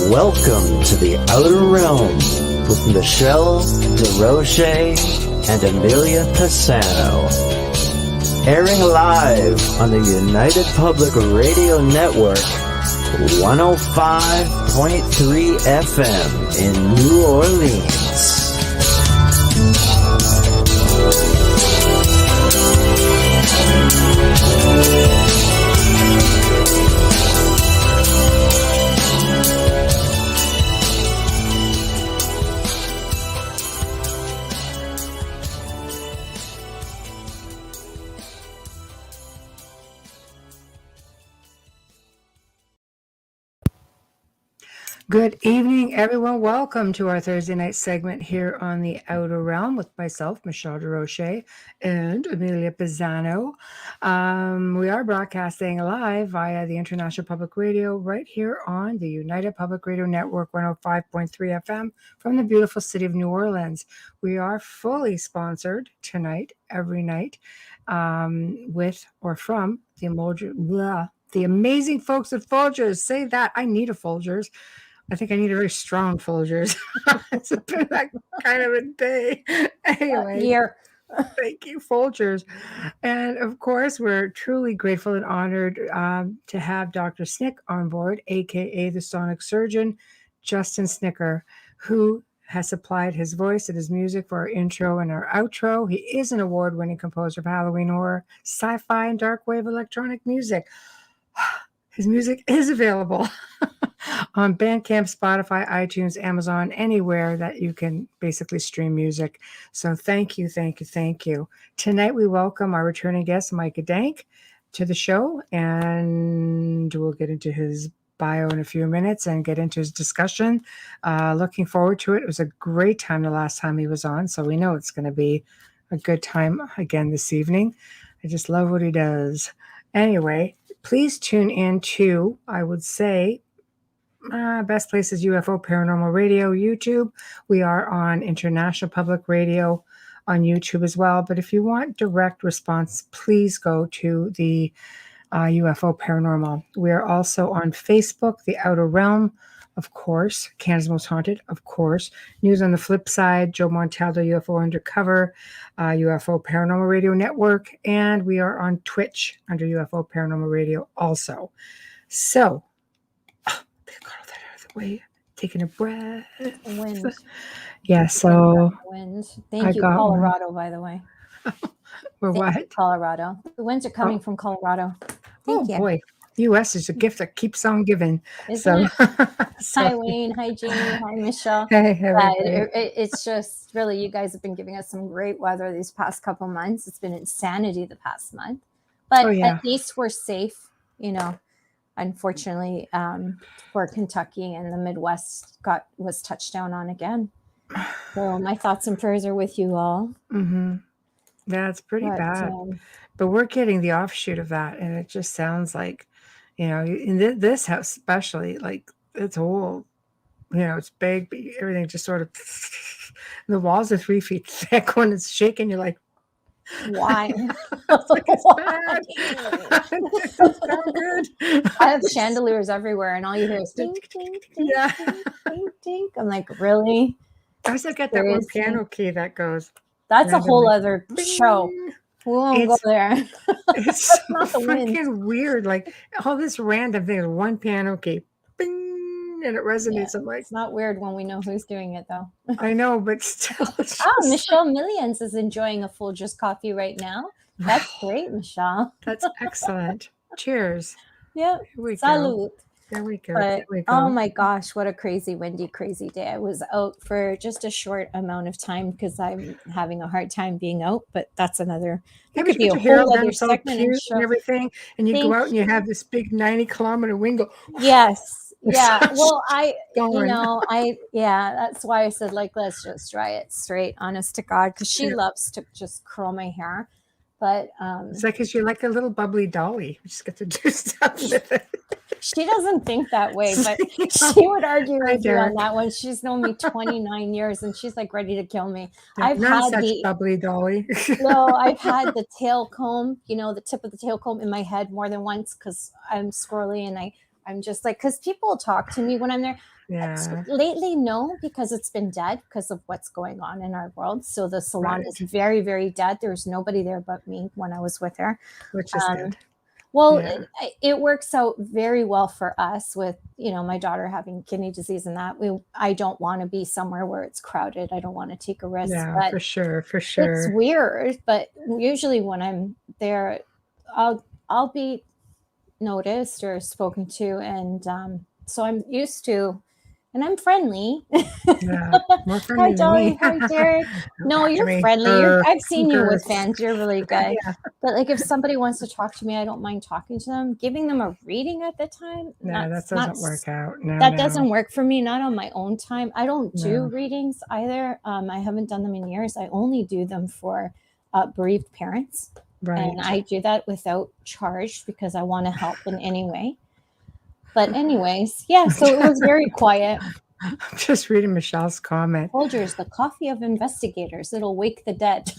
Welcome to the Outer Realm with Michelle DeRoche and Amelia Pisano. Airing live on the United Public Radio Network, 105.3 FM in New Orleans. Good evening, everyone. Welcome to our Thursday night segment here on the Outer Realm with myself, Michelle DeRoche, and Amelia Pisano. We are broadcasting live via the International Public Radio right here on the United Public Radio Network, 105.3 FM from the beautiful city of New Orleans. We are fully sponsored tonight, every night, with or from the amazing folks at Folgers. Say that. I need a Folgers. I think I need a very strong Folgers. It's been that kind of a day. Anyway, here. Thank you, Folgers. And of course, we're truly grateful and honored to have Dr. Snick on board, aka the Sonic Surgeon, Justin Snicker, who has supplied his voice and his music for our intro and our outro. He is an award-winning composer of Halloween horror, sci-fi, and dark wave electronic music. His music is available on Bandcamp, Spotify, iTunes, Amazon, anywhere that you can basically stream music. So thank you. Tonight we welcome our returning guest, Micah Dank, to the show, and we'll get into his bio in a few minutes and get into his discussion. Looking forward to it. It was a great time the last time he was on, so we know it's going to be a good time again this evening. I just love what he does. Anyway, please tune in to, I would say, best place is UFO Paranormal Radio, YouTube. We are on International Public Radio on YouTube as well. But if you want direct response, please go to the UFO Paranormal. We are also on Facebook, The Outer Realm, of course. Canada's Most Haunted, of course. News on the Flip Side, Joe Montaldo, UFO Undercover, UFO Paranormal Radio Network, and we are on Twitch under UFO Paranormal Radio also. So, got all that out of the way. Taking a breath. Wind. Yeah, so. Wind. Thank you, Colorado, by the way. We're what? You, Colorado. The winds are coming from Colorado. Thank you. Boy. U.S. is a gift that keeps on giving. Isn't it? Hi, Wayne. Hi, Jamie. Hi, Michelle. Hey, it's just really, you guys have been giving us some great weather these past couple months. It's been insanity the past month. But at least we're safe, Unfortunately, for Kentucky and the Midwest was touched down on again. So my thoughts and prayers are with you all. Mm-hmm. That's pretty bad. But we're getting the offshoot of that, and it just sounds like, in this house especially, like it's old, it's big, but everything just sort of, the walls are 3 feet thick. When it's shaking, you're like, why? It's like, it's bad. It doesn't sound good. I have chandeliers everywhere, and all you hear is ding, ding, ding, ding, ding, ding. I'm like, really? I still get that one piano key that goes. That's a whole other show. We won't go there. It's so freaking weird. Like all this random thing, one piano key, bing, and it resonates. I'm like, it's not weird when we know who's doing it, though. I know, but still. Michelle Millions is enjoying a Folgers coffee right now. That's great, Michelle. That's excellent. Cheers. Yeah. Salud. There we go. Oh my gosh, what a crazy, windy, crazy day. I was out for just a short amount of time because I'm having a hard time being out, but that's another. That could be a whole other segment and everything. And you go out and you have this big 90-kilometer wind go. Yes. Yeah. Well, that's why I said, let's just try it straight, honest to God, because she loves to just curl my hair. But it's like, because you're like a little bubbly dolly. You just get to do stuff with it. She doesn't think that way, but she would argue with you on that one. She's known me 29 years, and she's like ready to kill me. I've had such bubbly dolly. No, I've had the tail comb, the tip of the tail comb in my head more than once because I'm squirrely and I'm just like, because people talk to me when I'm there. Yeah. Lately, no, because it's been dead because of what's going on in our world. So the salon Right. is very, very dead. There was nobody there but me when I was with her. Which is good. Well, Yeah. it works out very well for us with, my daughter having kidney disease and that. I don't want to be somewhere where it's crowded. I don't want to take a risk. Yeah, But for sure. For it's sure. weird, but usually when I'm there, I'll be noticed or spoken to, and so I'm used to, and I'm friendly. Yeah. More Hi, friendly than me. Dolly. Hi, Derek. Don't No, talk to you're me. friendly. I've seen you with Grr. fans. You're really good. Yeah. But like, if somebody wants to talk to me, I don't mind talking to them. Giving them a reading at the time, No, that doesn't work out. No, that no. doesn't work for me. Not on my own time. I don't do No. readings either. I haven't done them in years. I only do them for bereaved parents, Right. and I do that without charge because I want to help in any way. But anyways, yeah. So it was very quiet. I'm just reading Michelle's comment. Folgers, the coffee of investigators. It'll wake the dead.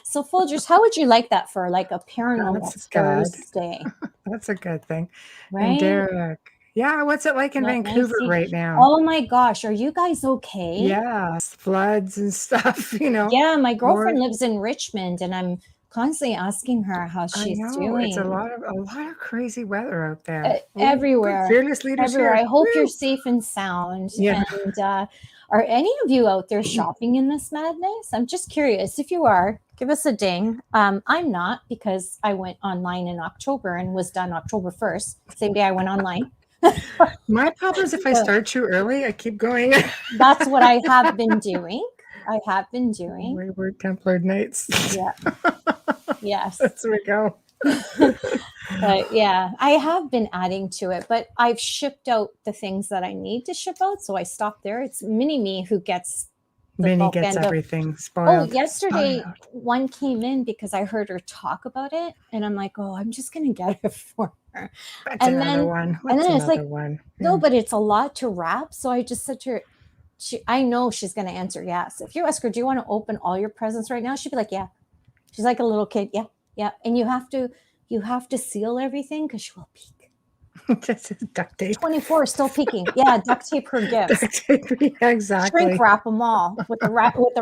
So Folgers, how would you like that for like a paranormal Thursday? That's a good thing. Right? And Derek, yeah, what's it like in Vancouver right now? Oh my gosh, are you guys okay? Yeah, floods and stuff, Yeah, my girlfriend lives in Richmond, and I'm constantly asking her how she's doing. It's a lot of crazy weather out there. Everywhere. Fearless leaders everywhere. here. I hope you're safe and sound. Yeah. And are any of you out there shopping in this madness? I'm just curious. If you are, give us a ding. I'm not, because I went online in October and was done October 1st. Same day I went online. My problem is if I start too early, I keep going. That's what I have been doing. Wayward Templar Knights. Yeah. Yes. That's where we go. But yeah, I have been adding to it, but I've shipped out the things that I need to ship out. So I stopped there. It's Mini Me who gets Minnie gets everything spoiled. Oh, yesterday one came in because I heard her talk about it, and I'm like, oh, I'm just gonna get it for her. That's another one. And then it's like, one? No, but it's a lot to wrap. So I just said to her, I know she's gonna answer yes. If you ask her, do you want to open all your presents right now? She'd be like, yeah. She's like a little kid. Yeah, yeah. And you have to seal everything because she will peek. This is duct tape. 24 is still peeking. Yeah, duct tape her gifts. Duct tape, yeah, exactly. Shrink wrap them all with the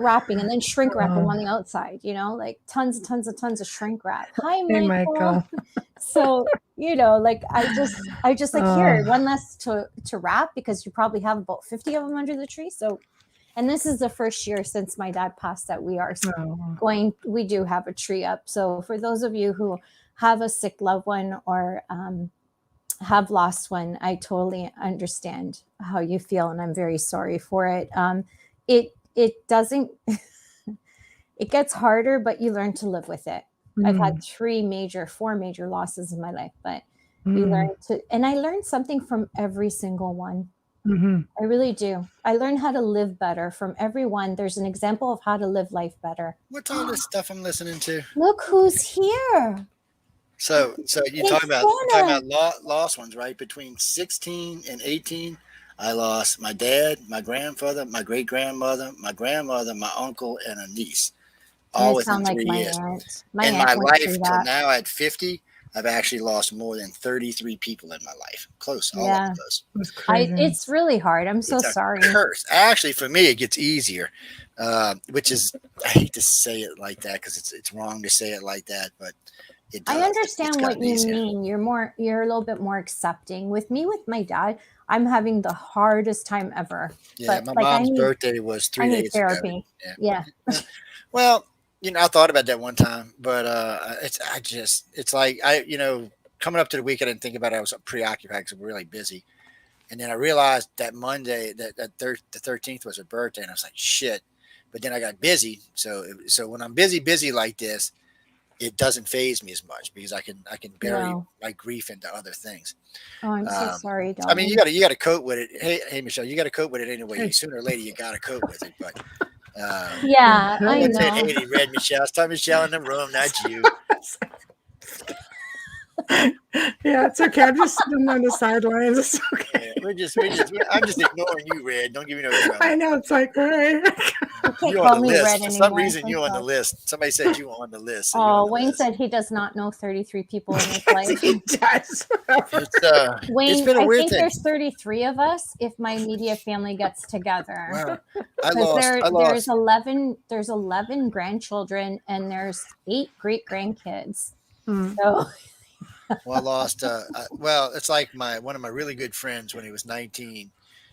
wrapping, and then shrink wrap them on the outside. Like tons of shrink wrap. Hi, Michael. So like I just like here one less to wrap, because you probably have about 50 of them under the tree. So, and this is the first year since my dad passed that we are we do have a tree up. So for those of you who have a sick loved one or have lost one, I totally understand how you feel, and I'm very sorry for it. It doesn't it gets harder, but you learn to live with it. I've had 4 major losses in my life, but you learn to, and I learned something from every single one. I really do. I learned how to live better from everyone. There's an example of how to live life better. What's all this stuff I'm listening to? Look who's here. So you're talking about lost ones, right? Between 16 and 18, I lost my dad, my grandfather, my great grandmother, my grandmother, my uncle, and a niece. All within 3 years. In my life till now at 50, I've actually lost more than 33 people in my life. Close, all of those. It's really hard. I'm so sorry. Curse. Actually, for me, it gets easier, which is, I hate to say it like that because it's wrong to say it like that, but it does. I understand what you mean. You're a little bit more accepting. With my dad, I'm having the hardest time ever. Yeah, but my mom's birthday was 3 days ago. Therapy. Yeah. Well, I thought about that one time, but it's like coming up to the week, I didn't think about it. I was preoccupied because I'm really busy. And then I realized that Monday, the 13th was her birthday, and I was like, shit. But then I got busy. So when I'm busy like this, it doesn't faze me as much because I can bury my grief into other things. Oh, I'm so sorry, darling. I mean, you got to cope with it. Hey, Michelle, you got to cope with it anyway. Sooner or later, you got to cope with it. But yeah, I know. Hey, read Michelle. It's time Michelle in the room, not you. Yeah, it's okay. I'm just sitting on the sidelines. It's okay. Yeah, I'm just ignoring you, Red. Don't give me no trouble. I know. It's like, all right. can't You're on call the me list. Red For anymore. some reason, you're on the list. Somebody said you were on the list. So Oh, Wayne said he does not know 33 people in his life. He does. Wayne, it's been a I weird think thing. there's 33 of us if my immediate family gets together. Wow. There's 11 grandchildren and there's 8 great grandkids. So Well, I lost. Well, it's like one of my really good friends when he was 19.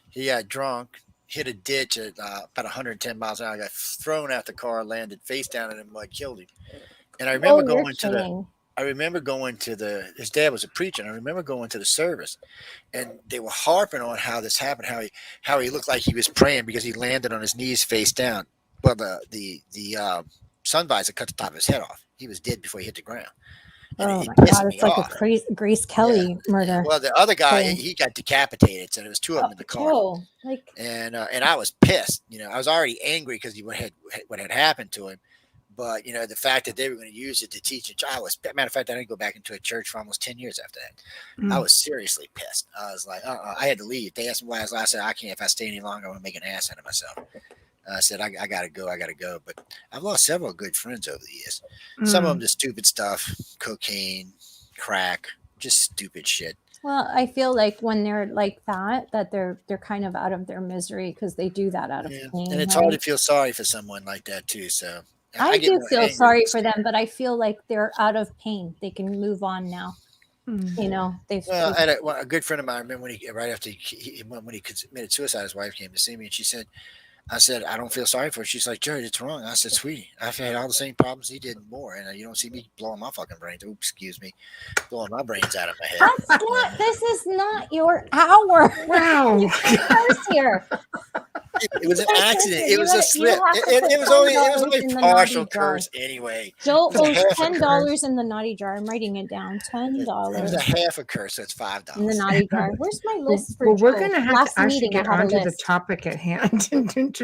He got drunk, hit a ditch at about 110 miles an hour, got thrown out the car, landed face down in the mud, killed him. And I remember going to his dad was a preacher, and I remember going to the service, and they were harping on how this happened, how he looked like he was praying because he landed on his knees face down. Well, the sun visor cut the top of his head off. He was dead before he hit the ground. Oh my God, it's like a Grace Kelly murder. Well, the other guy, he got decapitated, so there was 2 of them in the car. And I was pissed. I was already angry because what had happened to him. But, the fact that they were going to use it to teach matter of fact, I didn't go back into a church for almost 10 years after that. I was seriously pissed. I was like, I had to leave. They asked me why I was last. I said, I can't. If I stay any longer, I'm going to make an ass out of myself. I said, I got to go. But I've lost several good friends over the years. Some of them just stupid stuff, cocaine, crack, just stupid shit. Well, I feel like when they're like that they're kind of out of their misery because they do that out of pain. And it's hard to feel sorry for someone like that too. So I do feel sorry for them, but I feel like they're out of pain. They can move on now. I had a good friend of mine. I remember when he committed suicide, his wife came to see me, and I said, I don't feel sorry for her. She's like, Jared, it's wrong. I said, sweetie, I've had all the same problems he did and more. And you don't see me blowing my fucking brains. Oops, excuse me. Blowing my brains out of my head. This is not your hour. Wow. Here. It was an accident. It was a slip. It was only partial curse anyway. Joe owes $10 in the naughty jar. I'm writing it down. $10. It was a half a curse, so it's $5. In the naughty jar. Where's my list for Joe? We're going to have to actually get onto the topic at hand.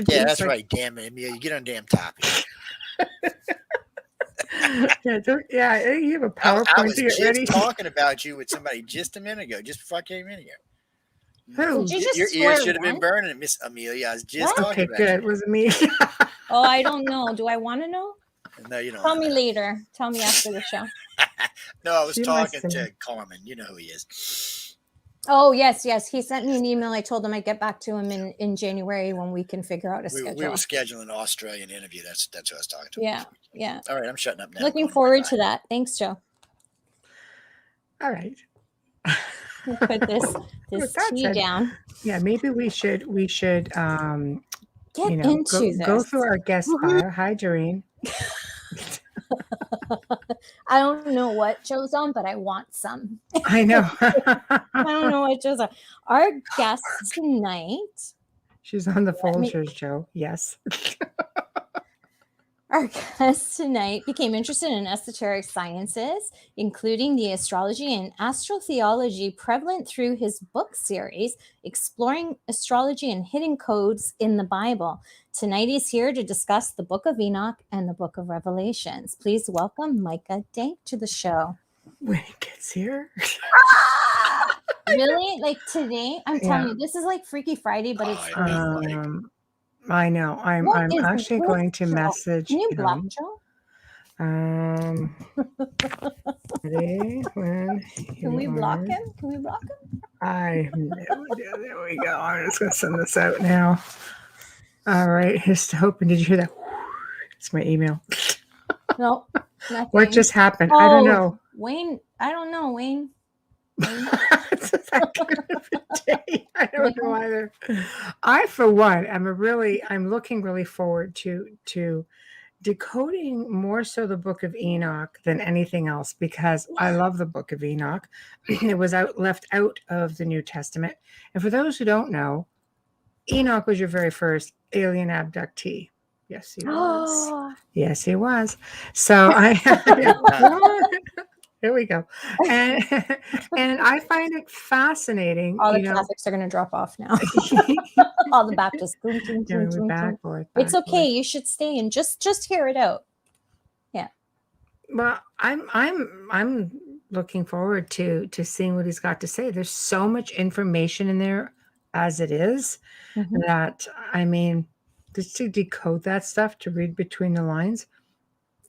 Yeah, that's right. Damn it, Amelia. You get on damn topic. You have a PowerPoint I was to get just ready. talking about you with somebody just a minute ago, just before I came in here. Who? Your ears should have been burning, Miss Amelia. I was just talking about good. Was it me? Oh, I don't know. Do I want to know? No, you don't. Tell me later. Tell me after the show. No, I was talking to Carmen. You know who he is. Oh, yes. He sent me an email. I told him I'd get back to him in January when we can figure out a schedule. We were scheduling an Australian interview. That's who I was talking to. Yeah. All right, I'm shutting up now. Looking forward to that. Thanks, Joe. All right. Put this tea down. Yeah, maybe we should get into this. Go through our guest bio. Hi, Doreen. I don't know what Joe's on, but I want some. I know. I don't know what Joe's on. Our guest tonight. She's on the Folgers, Joe. Yes. Our guest tonight became interested in esoteric sciences, including the astrology and astrotheology prevalent through his book series, Exploring Astrology and Hidden Codes in the Bible. Tonight he's here to discuss the Book of Enoch and the Book of Revelations. Please welcome Micah Dank to the show. When he gets here. Really? Like today? I'm telling you, this is like Freaky Friday, but it's I know. I'm actually going to message. Can you block Joe? Ready? Can we block him? I have no idea. There we go. I'm just going to send this out now. All right. Just hoping. Did you hear that? It's my email. No. Nothing. What just happened? I don't know. Wayne. I don't know, Wayne. It's that kind of a day. I don't know either. I, for one, I'm looking really forward to decoding more so the Book of Enoch than anything else because I love the Book of Enoch. It was left out of the New Testament. And for those who don't know, Enoch was your very first alien abductee. Yes, he was. Yes, he was. So Here we go. And I find it fascinating. All the Catholics are going to drop off now. All the Baptists. It's okay. You should stay and just hear it out. Yeah. Well, I'm looking forward to seeing what he's got to say. There's so much information in there as it is that, I mean, just to decode that stuff, to read between the lines.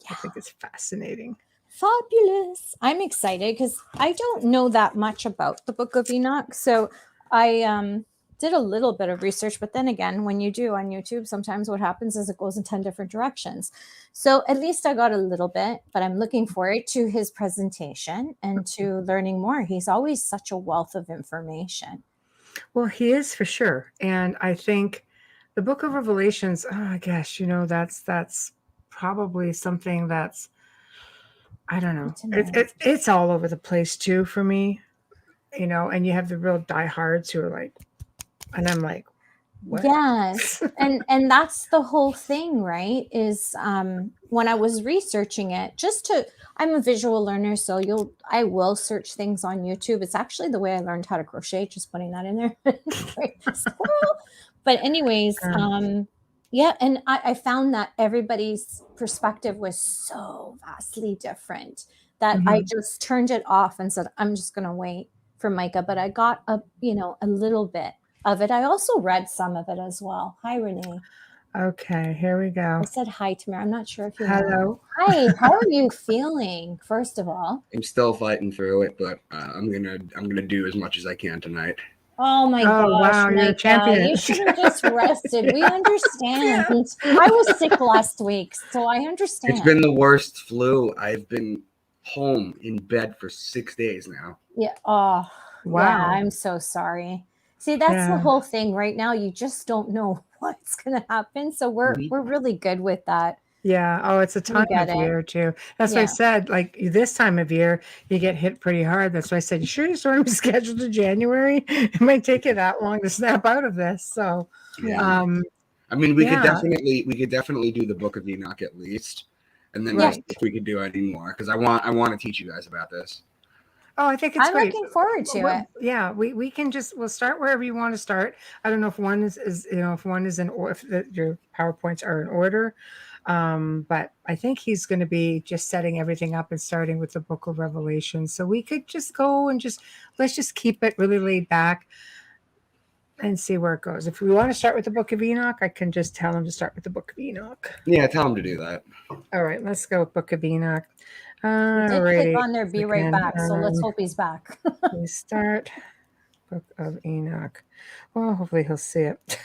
Yeah. I think it's fascinating. Fabulous. I'm excited because I don't know that much about the Book of Enoch. So I did a little bit of research, but then again, when you do on YouTube, sometimes what happens is it goes in 10 different directions. So at least I got a little bit, but I'm looking forward to his presentation and to learning more. He's always such a wealth of information. Well, he is for sure. And I think the Book of Revelations, I guess, that's probably something that's, I don't know. It's all over the place too for me, and you have the real diehards who are like, and I'm like, what? Yes. and that's the whole thing, right? Is when I was researching it, I'm a visual learner, so I will search things on YouTube. It's actually the way I learned how to crochet, just putting that in there. But anyways, yeah, and I found that everybody's perspective was so vastly different that I just turned it off and said, I'm just going to wait for Micah. But I got a little bit of it. I also read some of it as well. Hi, Renee. Okay, here we go. I said hi to Mary. I'm not sure if you Hello. know. Hi, how are you feeling? First of all, I'm still fighting through it, but I'm gonna do as much as I can tonight. Oh my gosh, wow, you're a champion. You should have just rested. We understand. I was sick last week, so I understand. It's been the worst flu. I've been home in bed for 6 days now. Yeah. Oh, wow. Yeah, I'm so sorry. See, that's the whole thing right now. You just don't know what's going to happen. So we're really good with that. Yeah. Oh, it's a time of year too. That's why I said, like, this time of year, you get hit pretty hard. That's why I said, you sure you sort of scheduled to January? It might take you that long to snap out of this. So, I mean, we could definitely do the Book of Enoch at least, and then if we could do any more, because I want to teach you guys about this. Oh, I think it's great. I'm looking forward to it. Yeah, we can we'll start wherever you want to start. I don't know if one is if one is in, or if your PowerPoints are in order. But I think he's going to be just setting everything up and starting with the Book of Revelation. So we could just go and let's just keep it really laid back and see where it goes. If we want to start with the Book of Enoch, I can just tell him to start with the Book of Enoch. Yeah, tell him to do that. All right, let's go with Book of Enoch. He did click on there, be right back. So let's hope he's back. We start Book of Enoch. Well, hopefully he'll see it.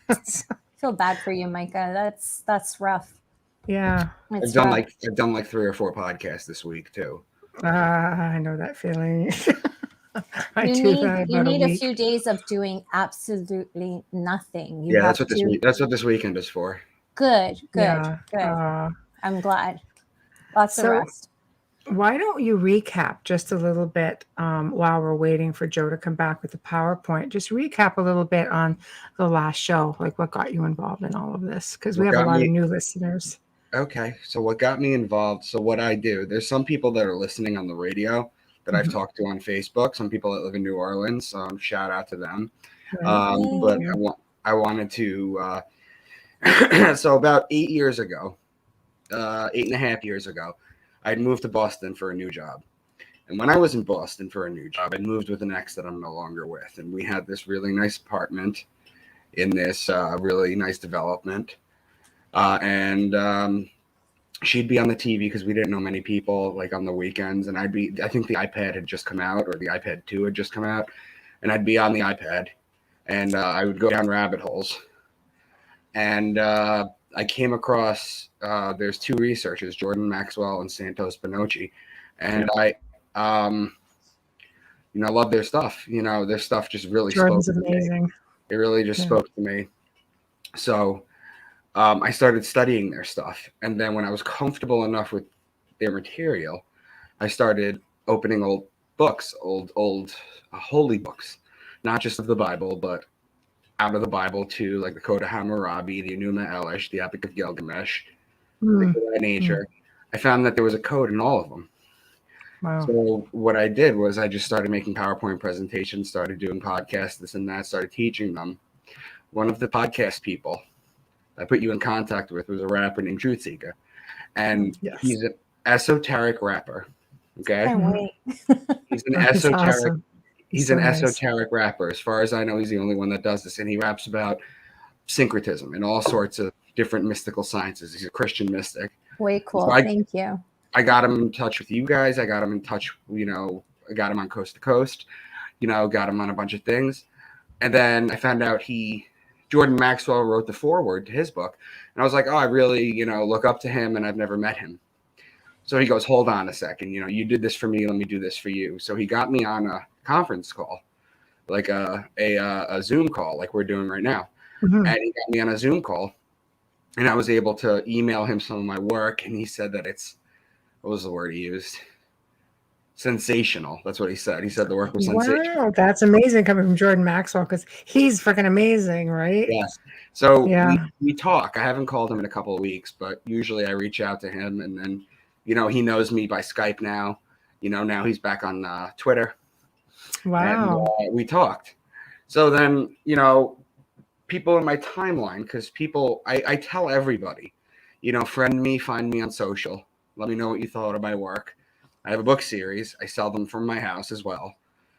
I feel bad for you, Micah. That's rough. Yeah, I've done like 3 or 4 podcasts this week too. I know that feeling. You need a few days of doing absolutely nothing. That's what this weekend is for. Good. I'm glad. Lots of rest. Why don't you recap just a little bit while we're waiting for Joe to come back with the PowerPoint? Just recap a little bit on the last show, like what got you involved in all of this, because we have a lot of new listeners. Okay, so what got me involved? So what I do, there's some people that are listening on the radio that I've talked to on Facebook, some people that live in New Orleans. Shout out to them. But I wanted to, so about 8 years ago, 8.5 years ago, I'd moved to Boston for a new job. And when I was in Boston for a new job, I moved with an ex that I'm no longer with. And we had this really nice apartment in this really nice development. And she'd be on the TV because we didn't know many people, like on the weekends. And I think the iPad had just come out, or the iPad 2 had just come out. And I'd be on the iPad and I would go down rabbit holes. And I came across, there's 2 researchers, Jordan Maxwell and Santos Bonocci. And I love their stuff. Their stuff just really Jordan's spoke to amazing. me. It really just spoke to me. So I started studying their stuff. And then when I was comfortable enough with their material, I started opening old books, old holy books, not just of the Bible, but out of the Bible too, like the Code of Hammurabi, the Enuma Elish, the Epic of Gilgamesh, things of that nature. I found that there was a code in all of them. Wow. So what I did was I just started making PowerPoint presentations, started doing podcasts, this and that, started teaching them. One of the podcast people I put you in contact with was a rapper named Truth Seeker. And he's an esoteric rapper. Okay. Can't wait. He's an esoteric. Awesome. He's an esoteric rapper. As far as I know, he's the only one that does this. And he raps about syncretism and all sorts of different mystical sciences. He's a Christian mystic. Way cool. So Thank you. I got him in touch with you guys. I got him in touch, I got him on Coast to Coast, got him on a bunch of things. And then I found out Jordan Maxwell wrote the foreword to his book. And I was like, oh, I really, look up to him, and I've never met him. So he goes, hold on a second. You did this for me. Let me do this for you. So he got me on a conference call, like a Zoom call, like we're doing right now. Mm-hmm. And he got me on a Zoom call, and I was able to email him some of my work. And he said that what was the word he used? Sensational. That's what he said. He said the work was sensational. Wow, that's amazing coming from Jordan Maxwell, because he's freaking amazing, right? Yes. So we talk. I haven't called him in a couple of weeks, but usually I reach out to him, and then, he knows me by Skype now. Now he's back on Twitter. Wow. And we talked. So then, people in my timeline, because I tell everybody, friend me, find me on social. Let me know what you thought of my work. I have a book series. I sell them from my house as well.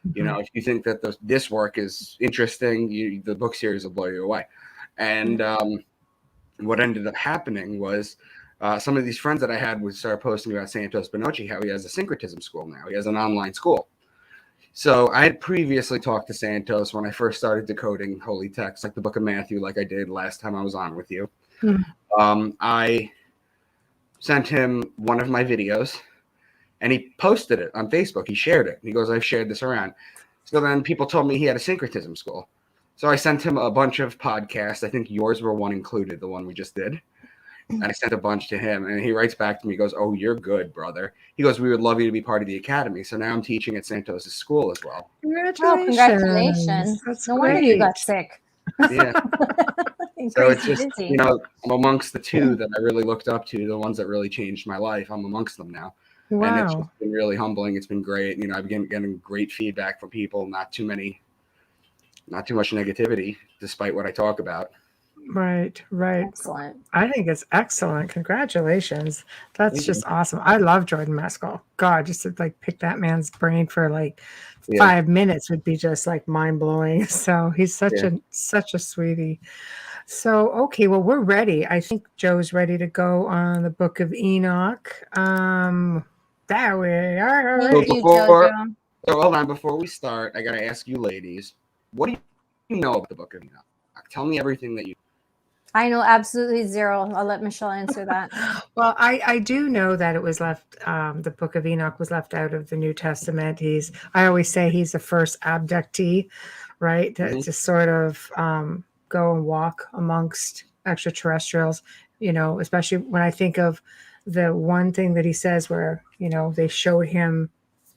Mm-hmm. If you think that this work is interesting, the book series will blow you away. And what ended up happening was some of these friends that I had would start posting about Santos Bonacci, how he has a syncretism school now. He has an online school. So I had previously talked to Santos when I first started decoding holy texts, like the book of Matthew, like I did last time I was on with you. Mm-hmm. I sent him one of my videos, and he posted it on Facebook. He shared it. He goes, I've shared this around. So then people told me he had a syncretism school. So I sent him a bunch of podcasts. I think yours were one included, the one we just did. And I sent a bunch to him, and he writes back to me. He goes, oh, you're good, brother. He goes, we would love you to be part of the academy. So now I'm teaching at Santos's school as well. Congratulations. That's no great. wonder you got sick. Yeah. So it's just, I'm amongst the two that I really looked up to, the ones that really changed my life. I'm amongst them now. Wow. And it's just been really humbling. It's been great. I've been getting great feedback from people, not too much negativity, despite what I talk about. Right. Excellent. I think it's excellent. Congratulations. That's just awesome. I love Jordan Maxwell. God, just to pick that man's brain for 5 minutes would be just mind blowing. So he's such a sweetie. So, okay, well, we're ready. I think Joe's ready to go on the Book of Enoch. There we are. Thank you, Jojo. So hold on, before we start, I got to ask you ladies, what do you know about the Book of Enoch? Tell me everything that you. I know absolutely zero. I'll let Michelle answer that. Well, I do know that it was left, the Book of Enoch was left out of the New Testament. I always say he's the first abductee, right? To sort of go and walk amongst extraterrestrials, especially when I think of the one thing that he says where, they showed him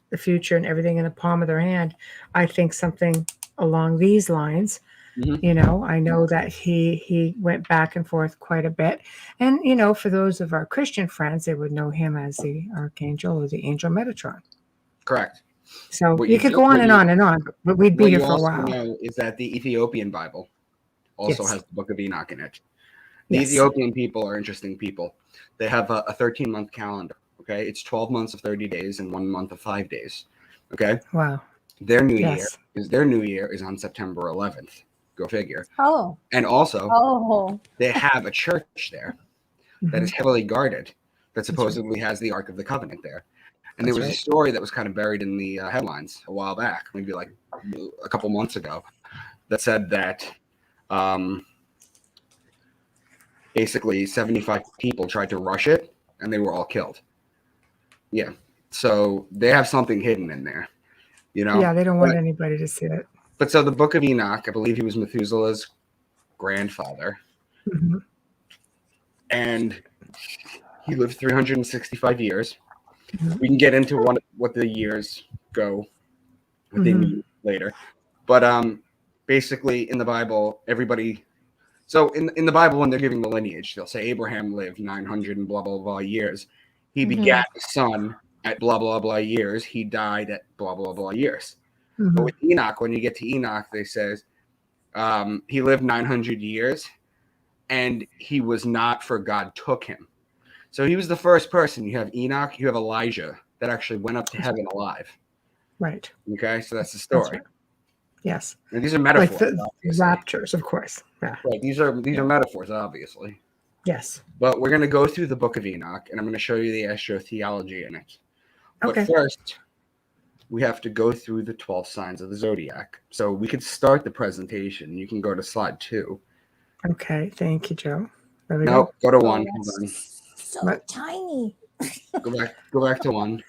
the future and everything in the palm of their hand. I think something along these lines. Mm-hmm. I know that he went back and forth quite a bit. And, for those of our Christian friends, they would know him as the archangel or the angel Metatron. Correct. So you could go on and on, but we'd be here for a while. What you also know is that the Ethiopian Bible also has the Book of Enoch in it. The Ethiopian people are interesting people. They have a 13-month calendar, okay? It's 12 months of 30 days and 1 month of 5 days, okay? Wow. Their new year is on September 11th. Go figure. Oh. And also, they have a church there that is heavily guarded that supposedly has the Ark of the Covenant there. And there was a story that was kind of buried in the headlines a while back, maybe a couple months ago, that said that basically 75 people tried to rush it and they were all killed. Yeah. So they have something hidden in there, Yeah, they don't want anybody to see it. But so the Book of Enoch, I believe he was Methuselah's grandfather. Mm-hmm. And he lived 365 years. Mm-hmm. We can get into what the years go within later. But basically in the Bible, everybody... So in the Bible, when they're giving the lineage, they'll say Abraham lived 900 and blah, blah, blah years. He begat a son at blah, blah, blah years. He died at blah, blah, blah years. Mm-hmm. But with Enoch, when you get to Enoch, they says he lived 900 years and he was not, for God took him. So he was the first person. You have Enoch, you have Elijah that actually went up to heaven alive. Right. Okay, so that's the story. Yes. And these are metaphors. Like the raptures, of course. Yeah. Right. These are metaphors, obviously. Yes. But we're going to go through the book of Enoch, and I'm going to show you the astrotheology in it. But Okay. first, we have to go through the 12 signs of the zodiac. So we could start the presentation. You can go to slide 2. Okay. Thank you, Joe. There we No, go to 1. Hold on. So tiny. Go back to 1.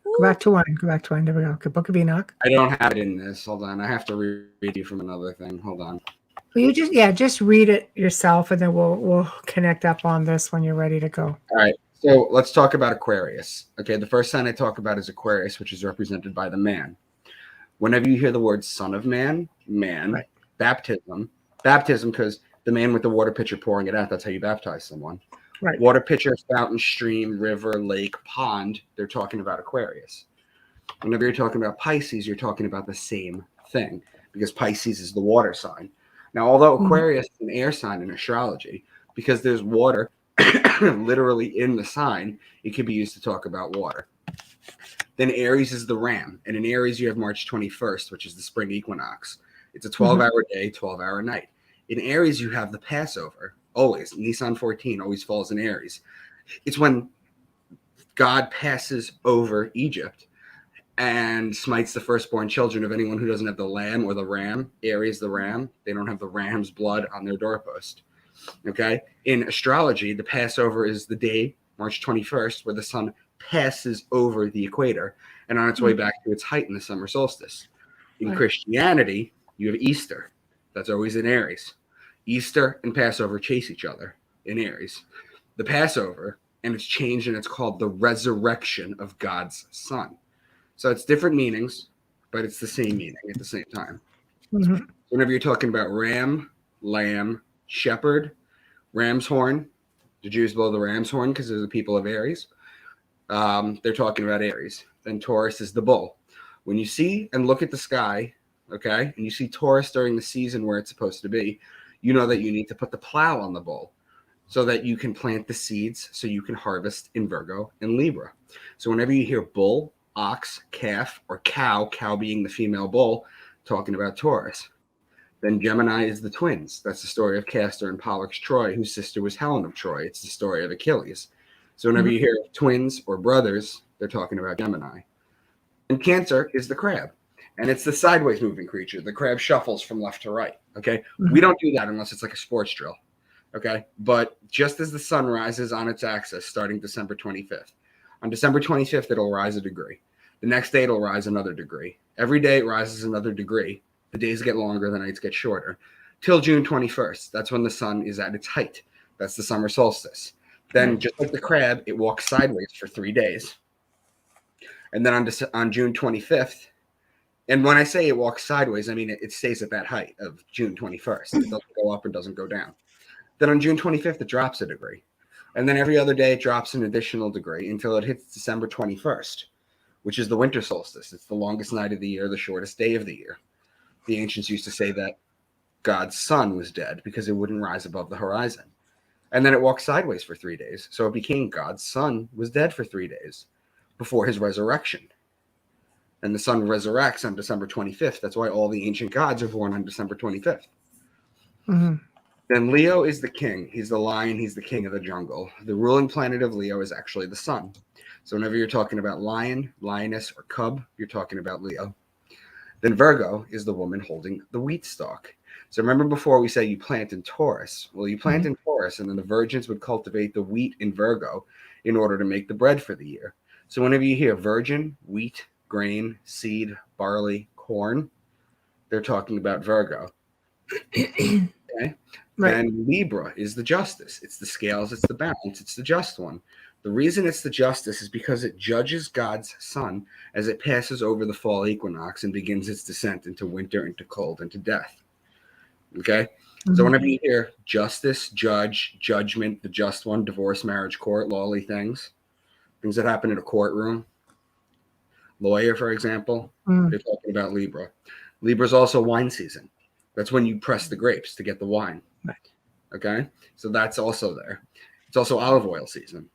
Go back to 1. Go back to 1. There we go. Okay, Book of Enoch. I don't have it in this. Hold on. I have to read you from another thing. Hold on. Well, you just read it yourself, and then we'll connect up on this when you're ready to go. All right. So let's talk about Aquarius. Okay, the first sign I talk about is Aquarius, which is represented by the man. Whenever you hear the word son of man, right. baptism, because the man with the water pitcher pouring it out, that's how you baptize someone. Right. Water pitcher, fountain, stream, river, lake, pond, they're talking about Aquarius. Whenever you're talking about Pisces, you're talking about the same thing, because Pisces is the water sign. Now, although Aquarius is an air sign in astrology, because there's water literally in the sign, it can be used to talk about water. Then Aries is the ram. And in Aries, you have March 21st, which is the spring equinox. It's a 12-hour day, 12-hour night. In Aries, you have the Passover. Always. Nisan 14 always falls in Aries. It's when God passes over Egypt and smites the firstborn children of anyone who doesn't have the lamb or the ram. Aries, the ram. They don't have the ram's blood on their doorpost. Okay. In astrology, the Passover is the day, March 21st, where the sun passes over the equator and on its way back to its height in the summer solstice. In Christianity, you have Easter. That's always in Aries. Easter and Passover chase each other in Aries. The Passover, and it's changed, and it's called the resurrection of God's son. So it's different meanings, but it's the same meaning at the same time. So whenever you're talking about ram, lamb, shepherd, ram's horn, the Jews blow the ram's horn because they're the people of Aries. They're talking about Aries. Then Taurus is the bull. When you see and look at the sky, okay, and you see Taurus during the season where it's supposed to be, you know that you need to put the plow on the bull so that you can plant the seeds so you can harvest in Virgo and Libra. So whenever you hear bull, ox, calf, or cow being the female bull, talking about Taurus. Then Gemini is the twins. That's the story of Castor and Pollux Troy, whose sister was Helen of Troy. It's the story of Achilles. So whenever you hear twins or brothers, they're talking about Gemini. And Cancer is the crab. And it's the sideways moving creature. The crab shuffles from left to right. Okay. We don't do that unless it's like a sports drill. Okay. But just as the sun rises on its axis starting December 25th, on December 25th, it'll rise a degree. The next day, it'll rise another degree. Every day, it rises another degree. The days get longer, the nights get shorter. Till June 21st. That's when the sun is at its height. That's the summer solstice. Then, just like the crab, it walks sideways for 3 days. And then on June 25th, and when I say it walks sideways, I mean it stays at that height of June 21st. It doesn't go up and doesn't go down. Then on June 25th, it drops a degree. And then every other day, it drops an additional degree until it hits December 21st, which is the winter solstice. It's the longest night of the year, the shortest day of the year. The ancients used to say that God's sun was dead because it wouldn't rise above the horizon. And then it walked sideways for 3 days. So it became God's sun was dead for 3 days before his resurrection. And the sun resurrects on December 25th. That's why all the ancient gods are born on December 25th. Then Leo is the king. He's the lion. He's the king of the jungle. The ruling planet of Leo is actually the sun. So whenever you're talking about lion, lioness, or cub, you're talking about Leo. Then Virgo is the woman holding the wheat stalk. So remember before we said you plant in Taurus. Well, you plant in Taurus, and then the virgins would cultivate the wheat in Virgo in order to make the bread for the year. So whenever you hear virgin, wheat, grain, seed, barley, corn, they're talking about Virgo. Okay. Right. And Libra is the justice. It's the scales, it's the balance, it's the just one. The reason it's the justice is because it judges God's sun as it passes over the fall equinox and begins its descent into winter, into cold, into death. Okay? So whenever you hear justice, judge, judgment, the just one, divorce, marriage, court, lawly things that happen in a courtroom, lawyer, for example, they're talking about Libra. Libra is also wine season. That's when you press the grapes to get the wine. Right. Okay? So that's also there. It's also olive oil season.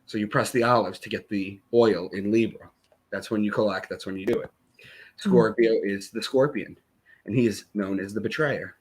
So you press the olives to get the oil in Libra. That's when you collect. That's when you do it. Scorpio is the scorpion. and he is known as the betrayer.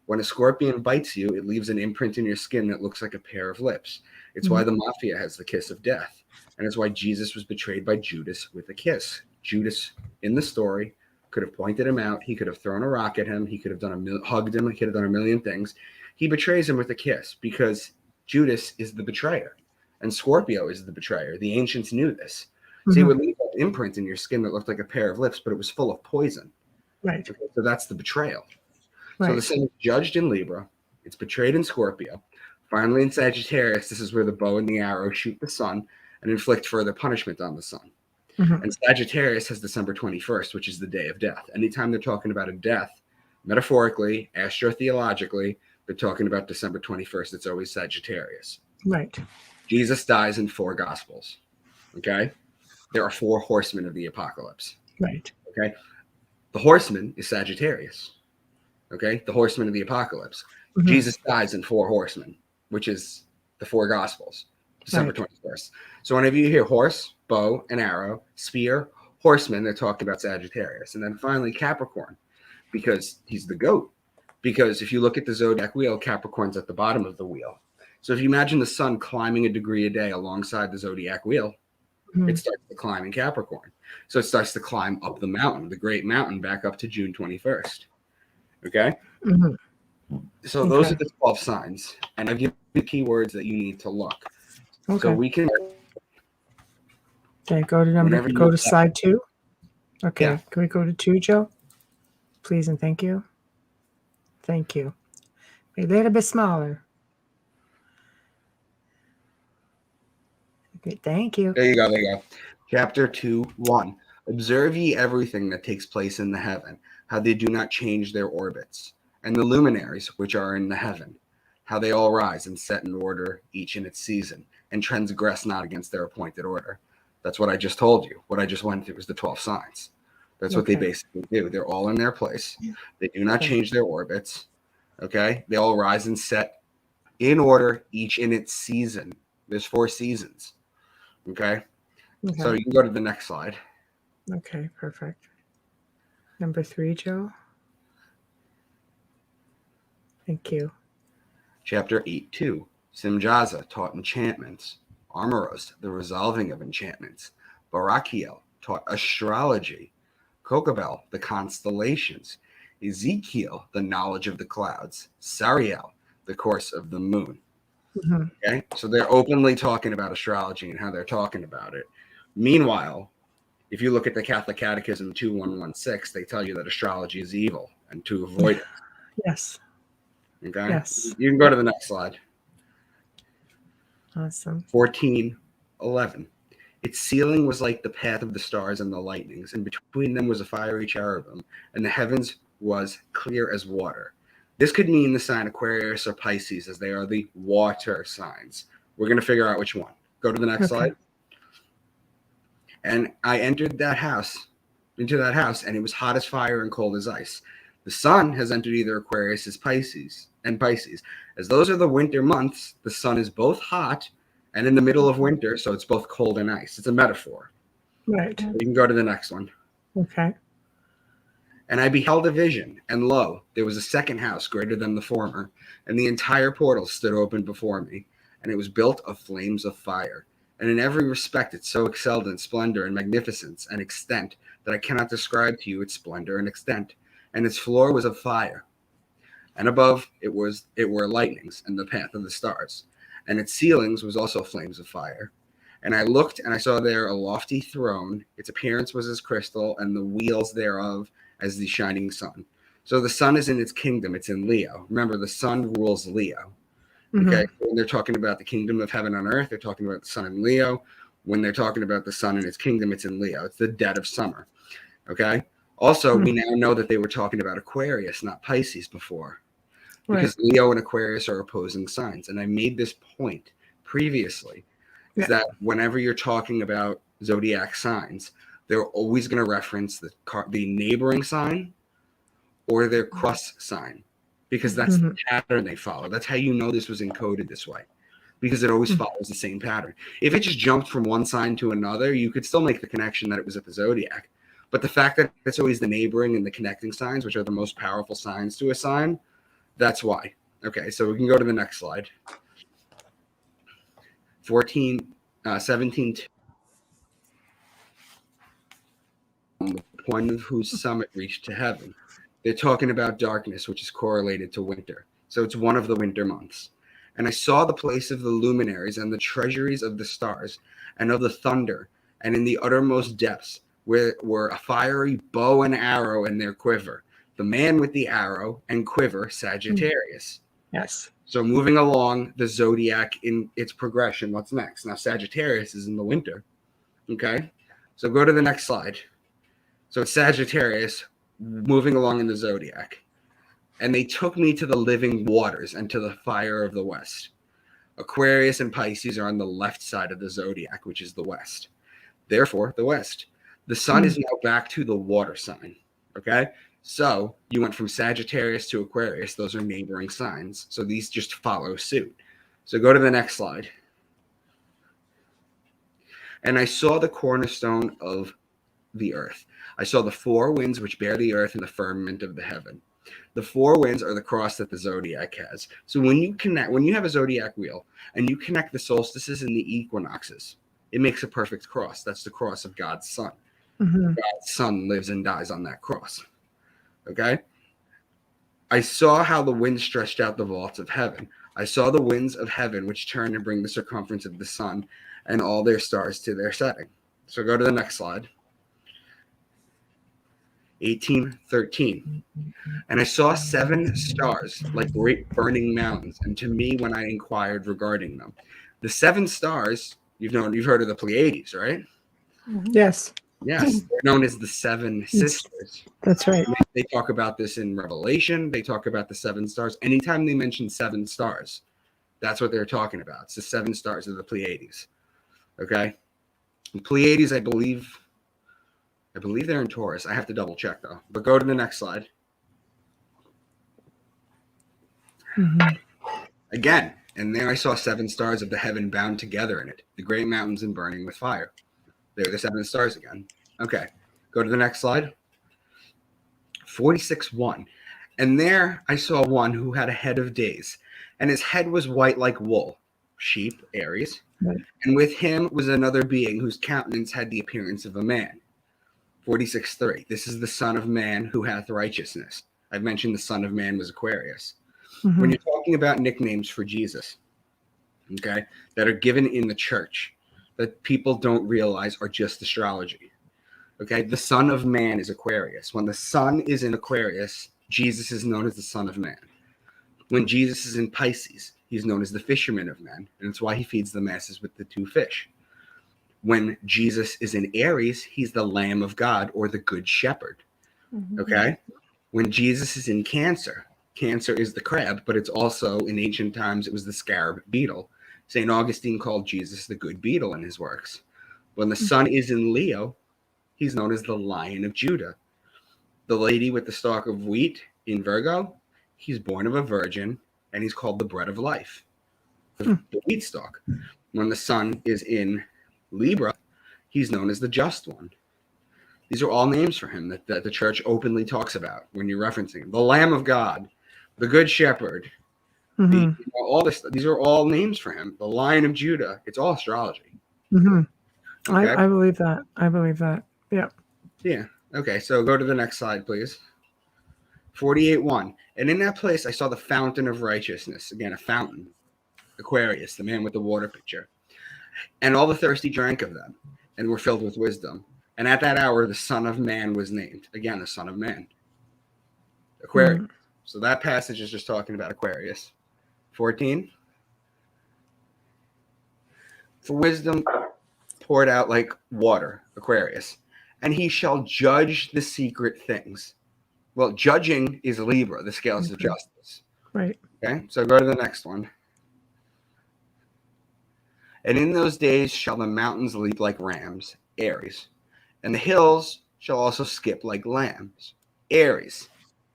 When a scorpion bites you, it leaves an imprint in your skin that looks like a pair of lips. It's why the mafia has the kiss of death, and it's why Jesus was betrayed by Judas with a kiss. Judas, in the story, could have pointed him out. He could have thrown a rock at him. He could have hugged him. He could have done a million things. He betrays him with a kiss because Judas is the betrayer, and Scorpio is the betrayer. The ancients knew this. So he would leave an imprint in your skin that looked like a pair of lips, but it was full of poison. Right. Okay, so that's the betrayal. Right. So the sun is judged in Libra. It's betrayed in Scorpio. Finally, in Sagittarius, this is where the bow and the arrow shoot the sun and inflict further punishment on the sun. And Sagittarius has December 21st, which is the day of death. Anytime they're talking about a death, metaphorically, astrotheologically, they're talking about December 21st. It's always Sagittarius. Right. Jesus dies in 4 Gospels. Okay? There are 4 horsemen of the apocalypse. Right. Okay? The horseman is Sagittarius. Okay? The horseman of the apocalypse. Jesus dies in 4 horsemen, which is the 4 Gospels. December 21st. So whenever you hear horse, bow, and arrow, spear, horseman, they're talking about Sagittarius. And then finally Capricorn, because he's the goat. Because if you look at the zodiac wheel, Capricorn's at the bottom of the wheel. So if you imagine the sun climbing a degree a day alongside the zodiac wheel, it starts to climb in Capricorn. So it starts to climb up the mountain, the great mountain, back up to June 21st. Okay? So those are the 12 signs. And I've given you keywords that you need to look. Okay. So we can... Okay, go to slide 2. Okay, yeah. Can we go to 2, Joe? Please and thank you. Thank you. A little bit smaller. Okay, thank you. There you go. Chapter 2:1. Observe ye everything that takes place in the heaven, how they do not change their orbits, and the luminaries which are in the heaven, how they all rise and set in order, each in its season, and transgress not against their appointed order. That's what I just told you. What I just went through was the 12 signs. That's what they basically do. They're all in their place. They do not change their orbits. Okay? They all rise and set in order, each in its season. There's 4 seasons. Okay? So you can go to the next slide. Okay, perfect. Number 3, Joe. Thank you. Chapter 8:2. Simjaza taught enchantments. Armoros, the resolving of enchantments. Barakiel taught astrology. Kokabel, the constellations. Ezekiel, the knowledge of the clouds. Sariel, the course of the moon. Okay, so they're openly talking about astrology and how they're talking about it. Meanwhile, if you look at the Catholic Catechism 2116, they tell you that astrology is evil and to avoid it. Yes. Okay. Yes. You can go to the next slide. Awesome. 14:11. Its ceiling was like the path of the stars and the lightnings, and between them was a fiery cherubim, and the heavens was clear as water. This could mean the sign Aquarius or Pisces, as they are the water signs. We're going to figure out which one. Go to the next slide. And I entered that house, and it was hot as fire and cold as ice. The sun has entered either Aquarius as Pisces. As those are the winter months, the sun is both hot and in the middle of winter, so it's both cold and ice. It's a metaphor. Right. You can go to the next one. Okay. And I beheld a vision, and lo, there was a second house greater than the former, and the entire portal stood open before me, and it was built of flames of fire. And in every respect it so excelled in splendor and magnificence and extent that I cannot describe to you its splendor and extent. And its floor was of fire, and above it were lightnings and the path of the stars, and its ceilings was also flames of fire. And I looked, and I saw there a lofty throne. Its appearance was as crystal, and the wheels thereof as the shining sun. So the sun is in its kingdom. It's in Leo. Remember, the sun rules Leo. Okay. When they're talking about the kingdom of heaven on earth, they're talking about the sun in Leo. When they're talking about the sun in its kingdom, it's in Leo. It's the dead of summer. Okay. Also, we now know that they were talking about Aquarius, not Pisces before, because Leo and Aquarius are opposing signs. And I made this point previously, is that whenever you're talking about zodiac signs, they're always going to reference the neighboring sign or their cross sign, because that's the pattern they follow. That's how you know this was encoded this way, because it always follows the same pattern. If it just jumped from one sign to another, you could still make the connection that it was at the zodiac. But the fact that it's always the neighboring and the connecting signs, which are the most powerful signs to a sign, that's why. Okay, so we can go to the next slide. 17, the point of whose summit reached to heaven. They're talking about darkness, which is correlated to winter. So it's one of the winter months. And I saw the place of the luminaries and the treasuries of the stars and of the thunder, and in the uttermost depths where were a fiery bow and arrow in their quiver. The man with the arrow and quiver, Sagittarius. Yes. So moving along the zodiac in its progression, what's next? Now Sagittarius is in the winter. Okay, so go to the next slide. So it's Sagittarius moving along in the zodiac. And they took me to the living waters and to the fire of the west. Aquarius and Pisces are on the left side of the zodiac, which is the west. Therefore, the west. The sun is now back to the water sign. Okay, so you went from Sagittarius to Aquarius. Those are neighboring signs. So these just follow suit. So go to the next slide. And I saw the cornerstone of the earth. I saw the four winds which bear the earth in the firmament of the heaven. The four winds are the cross that the zodiac has. So when you have a zodiac wheel and you connect the solstices and the equinoxes, it makes a perfect cross. That's the cross of God's son. God's son lives and dies on that cross. Okay? I saw how the winds stretched out the vaults of heaven. I saw the winds of heaven which turn and bring the circumference of the sun and all their stars to their setting. So go to the next slide. 18:13. And I saw 7 stars like great burning mountains, and to me when I inquired regarding them. The 7 stars, you've heard of the Pleiades, right? Yes. Yes, they're known as the 7 sisters. That's right. They talk about this in Revelation. They talk about the 7 stars. Anytime they mention 7 stars, that's what they're talking about. It's the 7 stars of the Pleiades. Okay? The Pleiades, I believe they're in Taurus. I have to double check though. But go to the next slide. Again, and there I saw 7 stars of the heaven bound together in it, the great mountains and burning with fire. They're the 7 stars again. Okay, go to the next slide. 46:1. And there I saw one who had a head of days, and his head was white like wool, sheep, Aries. Right. And with him was another being whose countenance had the appearance of a man. 46:3. This is the Son of Man who hath righteousness. I've mentioned the Son of Man was Aquarius. When you're talking about nicknames for Jesus, okay, that are given in the church that people don't realize are just astrology. Okay, the Son of Man is Aquarius. When the sun is in Aquarius, Jesus is known as the Son of Man. When Jesus is in Pisces, he's known as the fisherman of men, and it's why he feeds the masses with the 2 fish. When Jesus is in Aries, he's the Lamb of God or the Good Shepherd. Okay? When Jesus is in Cancer, Cancer is the crab, but it's also, in ancient times, it was the scarab beetle. St. Augustine called Jesus the good beetle in his works. When the sun is in Leo, he's known as the Lion of Judah. The lady with the stalk of wheat in Virgo, he's born of a virgin, and he's called the bread of life, the wheat stalk. When the sun is in Libra, he's known as the just one. These are all names for him that the church openly talks about when you're referencing him. The Lamb of God, the Good Shepherd, all this. These are all names for him. The Lion of Judah. It's all astrology. Okay? I believe that. I believe that. Yeah. Yeah. Okay. So go to the next slide, please. 48:1. And in that place, I saw the fountain of righteousness. Again, a fountain. Aquarius, the man with the water pitcher. And all the thirsty drank of them, and were filled with wisdom. And at that hour, the Son of Man was named. Again, the Son of Man. Aquarius. So that passage is just talking about Aquarius. 14. For wisdom poured out like water, Aquarius. And he shall judge the secret things. Well, judging is Libra, the scales of justice. Right. Okay, so go to the next one. And in those days shall the mountains leap like rams, Aries. And the hills shall also skip like lambs, Aries.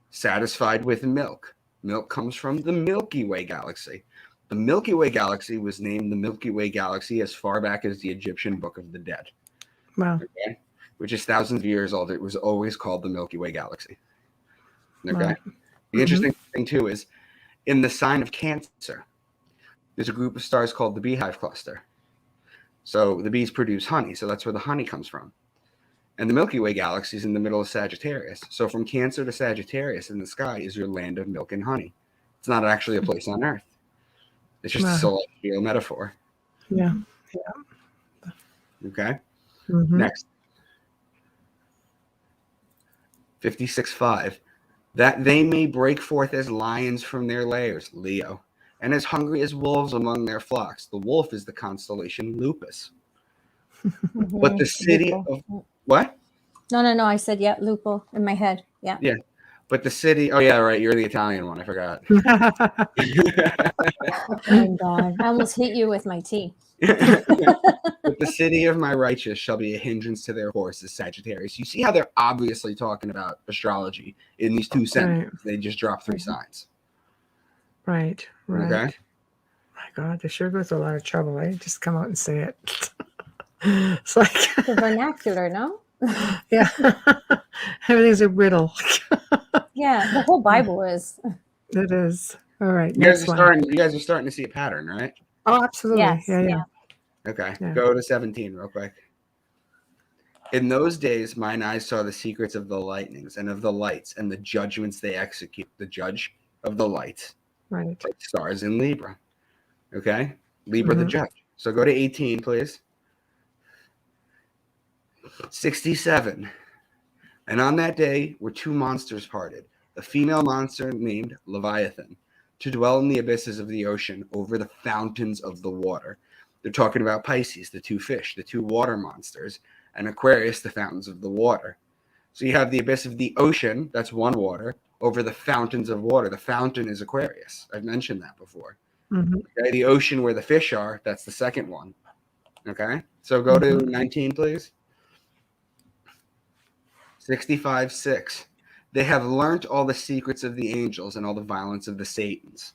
Satisfied with milk. Milk comes from the Milky Way galaxy. The Milky Way galaxy was named the Milky Way galaxy as far back as the Egyptian Book of the Dead. Wow. Okay? which is thousands of years old. It was always called the Milky Way galaxy. Okay. Wow. The interesting thing too is in the sign of Cancer, there's a group of stars called the Beehive Cluster. So the bees produce honey. So that's where the honey comes from. And the Milky Way galaxy is in the middle of Sagittarius. So from Cancer to Sagittarius in the sky is your land of milk and honey. It's not actually a place on Earth. It's just a celestial metaphor. Yeah. Okay. Next. 56.5. That they may break forth as lions from their lairs, Leo, and as hungry as wolves among their flocks. The wolf is the constellation Lupus. But the city of what? No. I said, yeah, Lupo in my head. Yeah. Yeah. But the city, oh yeah, right. You're the Italian one. I forgot. Oh God. I almost hit you with my tea. But the city of my righteous shall be a hindrance to their horses, Sagittarius. You see how they're obviously talking about astrology in these two sentences. Right. They just drop 3 signs. Right. Okay. My God, they sure goes to a lot of trouble. I just come out and say it. It's like the vernacular, no? Yeah. Everything's a riddle. Yeah, the whole Bible is. It is. All right. You guys are starting to see a pattern, right? Oh, absolutely. Yes, Yeah. Okay. Yeah. Go to 17 real quick. In those days, mine eyes saw the secrets of the lightnings and of the lights and the judgments they execute. The judge of the lights. Right. Like stars in Libra. Okay. Libra the judge. So go to 18, please. 67. And on that day were 2 monsters parted, a female monster named Leviathan, to dwell in the abysses of the ocean over the fountains of the water. They're talking about Pisces, the 2 fish, the 2 water monsters, and Aquarius, the fountains of the water. So you have the abyss of the ocean, that's one water, over the fountains of water. The fountain is Aquarius. I've mentioned that before. Okay, the ocean where the fish are, that's the second one. Okay, so go to 19, please. 65:6. They have learnt all the secrets of the angels and all the violence of the Satans.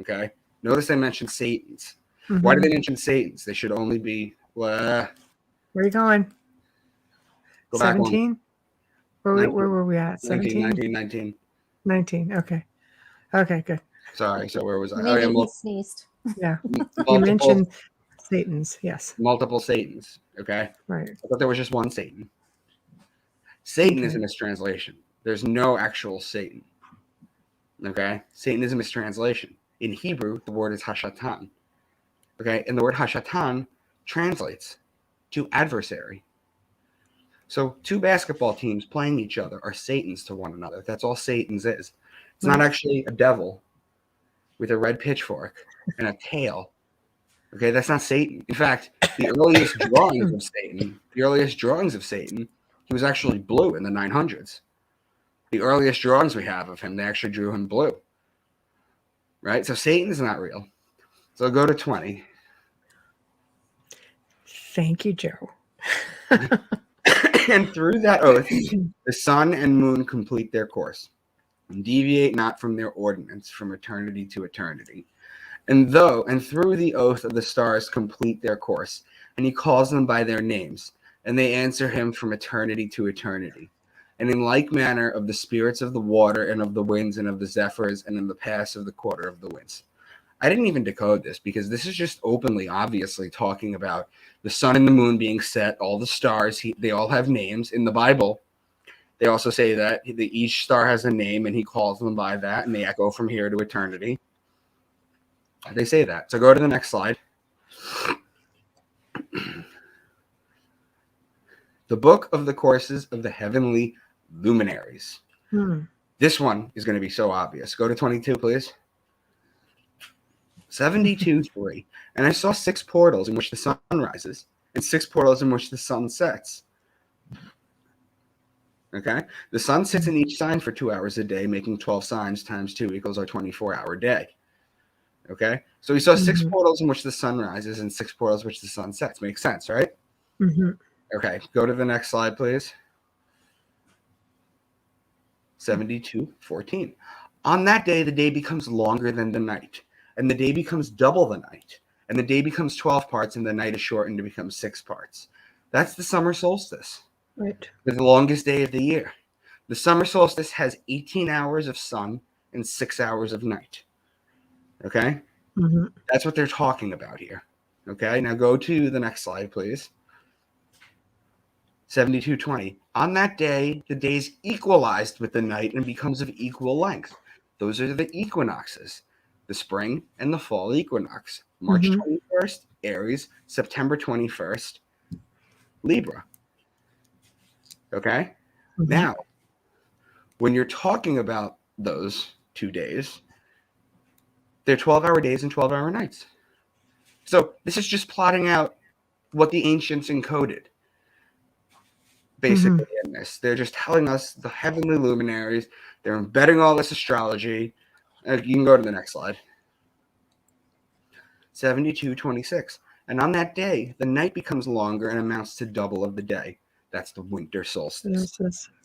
Okay, notice I mentioned Satans. Why did they mention Satans? They should only be. Where are you going? Go 17? Where were we at? 17? 19. Okay, good. Sorry, so where was I? Maybe he sneezed. Yeah, you mentioned Satans, yes. Multiple Satans, okay? Right. I thought there was just one Satan. Satan is a mistranslation. There's no actual Satan, okay? Satan is a mistranslation. In Hebrew, the word is Hashatan, okay? And the word Hashatan translates to adversary. So 2 basketball teams playing each other are Satans to one another. That's all Satan's is. It's not actually a devil with a red pitchfork and a tail. Okay, that's not Satan. In fact, the earliest drawings of Satan, he was actually blue in the 900s. The earliest drawings we have of him, they actually drew him blue. Right? So Satan is not real. So go to 20. Thank you, Joe. And through that oath, the sun and moon complete their course and deviate not from their ordinance from eternity to eternity. And through the oath of the stars complete their course, and he calls them by their names, and they answer him from eternity to eternity. And in like manner of the spirits of the water and of the winds and of the zephyrs and in the pass of the quarter of the winds. I didn't even decode this because this is just openly, obviously talking about the sun and the moon being set, all the stars, they all have names. In the Bible, they also say that each star has a name and he calls them by that, and they echo from here to eternity. They say that. So go to the next slide. The book of the courses of the heavenly luminaries. This one is going to be so obvious. Go to 22, please. 72:3. And I saw 6 portals in which the sun rises and 6 portals in which the sun sets. Okay? The sun sits in each sign for 2 hours a day, making 12 signs times 2 equals our 24-hour day. Okay? So we saw 6 portals in which the sun rises and 6 portals in which the sun sets. Makes sense, right? Okay. Go to the next slide, please. 72:14. On that day, the day becomes longer than the night, and the day becomes double the night, and the day becomes 12 parts, and the night is shortened to become 6 parts. That's the summer solstice. Right. The longest day of the year. The summer solstice has 18 hours of sun and 6 hours of night. Okay? Mm-hmm. That's what they're talking about here. Okay? Now go to the next slide, please. 7220. On that day, the day's equalized with the night and becomes of equal length. Those are the equinoxes, the spring and the fall equinox. March 21st, Aries, September 21st, Libra. Okay? Now, when you're talking about those 2 days, they're 12-hour days and 12-hour nights. So this is just plotting out what the ancients encoded. Basically, in this, they're just telling us the heavenly luminaries. They're embedding all this astrology. You can go to the next slide. 7226. And on that day, the night becomes longer and amounts to double of the day. That's the winter solstice.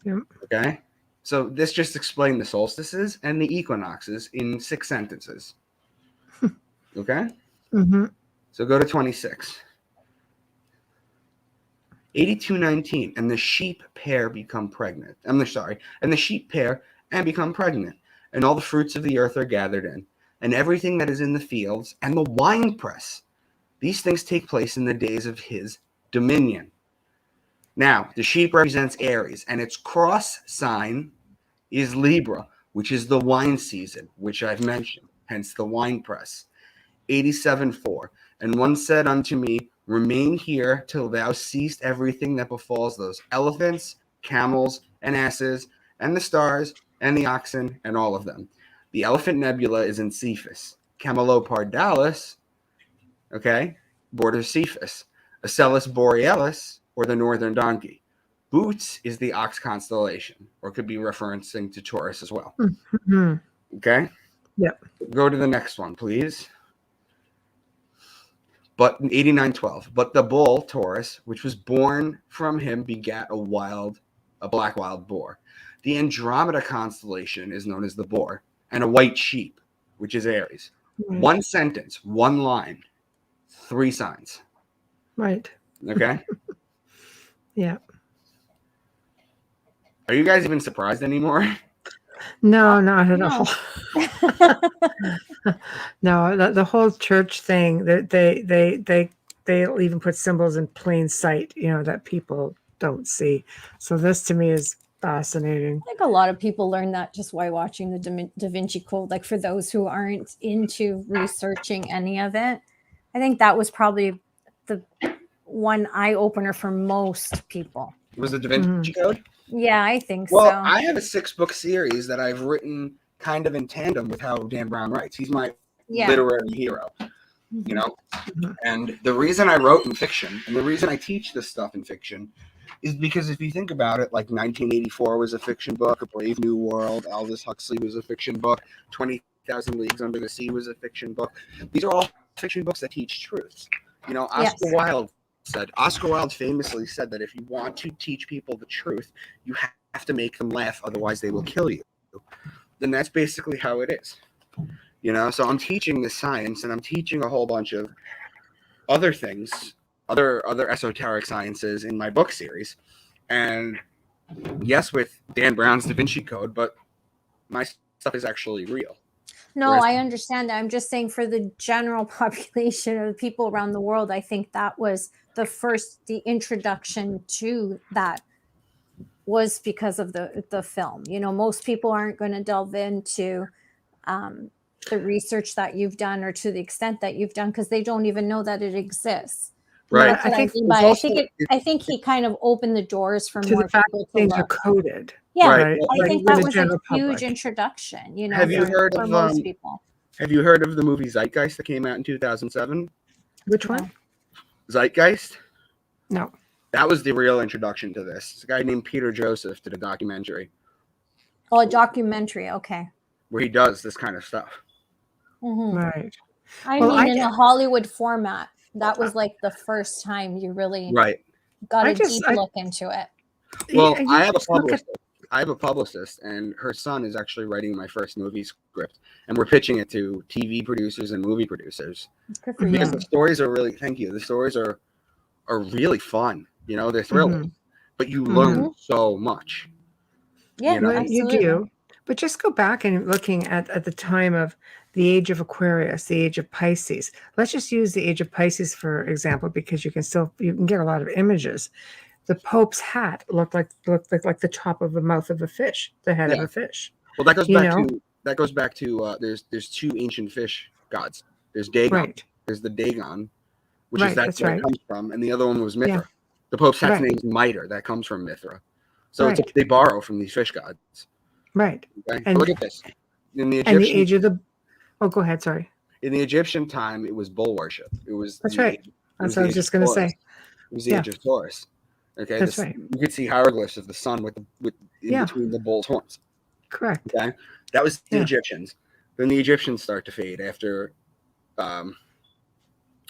Yep. Okay? So this just explained the solstices and the equinoxes in 6 sentences. Okay? So go to 26. 8219, and the sheep pair become pregnant. And the sheep pair and become pregnant, and all the fruits of the earth are gathered in, and everything that is in the fields, and the winepress. These things take place in the days of his dominion. Now, the sheep represents Aries, and its cross sign is Libra, which is the wine season, which I've mentioned, hence the winepress. 87:4, and one said unto me, remain here till thou seest everything that befalls those elephants, camels, and asses, and the stars, and the oxen, and all of them. The elephant nebula is in Cephas. Camelopardalis, okay, borders Cephas. Ocellus borealis, or the northern donkey. Boots is the ox constellation, or could be referencing to Taurus as well. Okay? Yep. Go to the next one, please. But 89:12. But the bull, Taurus, which was born from him, begat a black wild boar. The Andromeda constellation is known as the boar, and a white sheep, which is Aries. One sentence, one line, 3 signs. Right. Okay? Yeah. Are you guys even surprised anymore? No, not at all. No, the whole church thing, that they'll even put symbols in plain sight, that people don't see. So this to me is fascinating. I think a lot of people learn that just by watching the Da Vinci Code. Like for those who aren't into researching any of it, I think that was probably the one eye opener for most people. Was the Da Vinci Code? Yeah, I think so. Well, I have a 6-book series that I've written kind of in tandem with how Dan Brown writes. He's my literary hero, And the reason I wrote in fiction, and the reason I teach this stuff in fiction, is because if you think about it, like 1984 was a fiction book, A Brave New World, Aldous Huxley was a fiction book, 20,000 Leagues Under the Sea was a fiction book. These are all fiction books that teach truths. Oscar Wilde famously said that if you want to teach people the truth, you have to make them laugh, otherwise they will kill you. Then that's basically how it is. So I'm teaching this science, and I'm teaching a whole bunch of other things, other esoteric sciences in my book series. And yes, with Dan Brown's Da Vinci Code, but my stuff is actually real. No, I understand that. I'm just saying for the general population of people around the world, I think that was the introduction to that was because of the film. Most people aren't going to delve into the research that you've done, or to the extent that you've done, because they don't even know that it exists. Right. I think he kind of opened the doors for more people to things look. Are coded. Yeah, right. I think that was a huge introduction. For most people. Have you heard of the movie Zeitgeist that came out in 2007? Which one? Zeitgeist? No. That was the real introduction to this. It's a guy named Peter Joseph did a documentary. Oh, a documentary. Okay. Where he does this kind of stuff. Right. In a Hollywood format, that was like the first time you really got a deep look into it. Well, I have a publicist, and her son is actually writing my first movie script, and we're pitching it to TV producers and movie producers. Good for because you. the stories are really, thank you. The stories are really fun. They're thrilling. but you learn so much. Yeah, you know? Well, you do. But just go back and looking at the time of the age of Aquarius, the age of Pisces. Let's just use the age of Pisces for example, because you can get a lot of images. The Pope's hat looked like the top of the mouth of a fish, the head of a fish. Well, that goes back to there's two ancient fish gods. There's Dagon. Right. There's the Dagon, which Right, is that's where it comes from, and the other one was Mithra. Yeah. The Pope's hat's Right. name is Mitre. That comes from Mithra. So Right. they borrow from these fish gods. Right. Okay? And Look at this. In the and the Egyptian, age of the go ahead, sorry. in the Egyptian time, it was bull worship. It was That's the right. age- it That's was what I the was age just of going to Taurus. say. It was the Yeah. age of Taurus. Okay, That's right. You could see hieroglyphs of the sun with between the bull's horns. Correct. Okay, that was the Yeah. Egyptians. Then the Egyptians start to fade after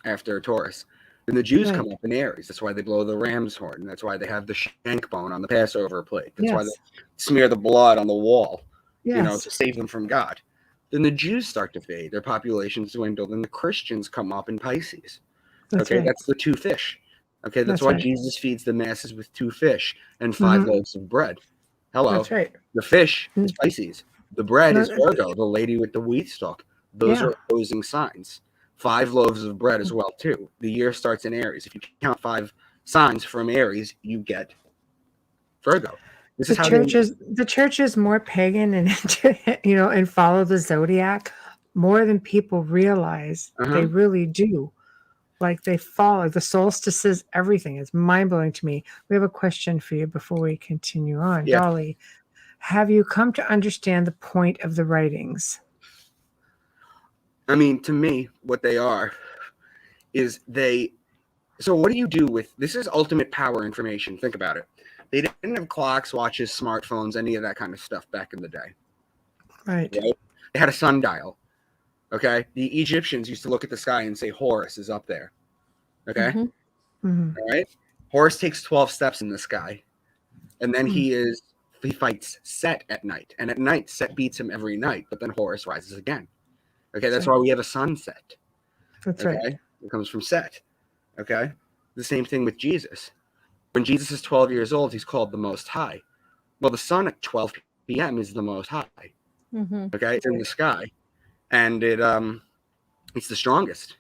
Taurus. Then the Jews come up in Aries. That's why they blow the ram's horn. That's why they have the shank bone on the Passover plate. That's why they smear the blood on the wall, to save them from God. Then the Jews start to fade. Their populations dwindle. Then the Christians come up in Pisces. That's the two fish. Okay, that's why Jesus feeds the masses with 2 fish and 5 loaves of bread. Hello. That's right. The fish is Pisces. The bread is Virgo, the lady with the wheat stalk. Those are opposing signs. 5 loaves of bread as well, too. The year starts in Aries. If you count 5 signs from Aries, you get Virgo. The church is more pagan and and follow the zodiac more than people realize. They really do. Like they follow the solstices, everything. It's mind-blowing to me. We have a question for you before we continue on. Yeah. Dolly, have you come to understand the point of the writings? I mean, to me, what they are is so what do you do with this? Is ultimate power information. Think about it. They didn't have clocks, watches, smartphones, any of that kind of stuff back in the day. Right. They had a sundial. Okay. The Egyptians used to look at the sky and say Horus is up there. Okay. All right. Horus takes 12 steps in the sky, and then he fights Set at night. And at night, Set beats him every night, but then Horus rises again. Okay. That's why we have a sunset. That's right. It comes from Set. Okay. The same thing with Jesus. When Jesus is 12 years old, he's called the Most High. Well, the sun at 12 p.m. is the Most High. Okay. It's in the sky. And it's the strongest.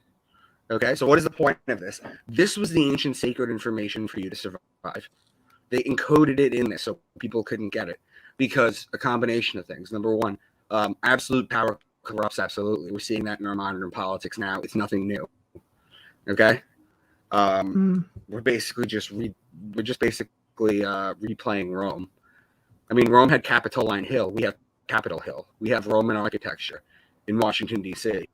Okay, so what is the point of this? This was the ancient sacred information for you to survive. They encoded it in this so people couldn't get it because a combination of things. Number one, absolute power corrupts absolutely. We're seeing that in our modern politics now. It's nothing new. Okay, we're basically just replaying Rome. I mean, Rome had Capitoline Hill. We have Capitol Hill. We have Roman architecture in Washington, D.C.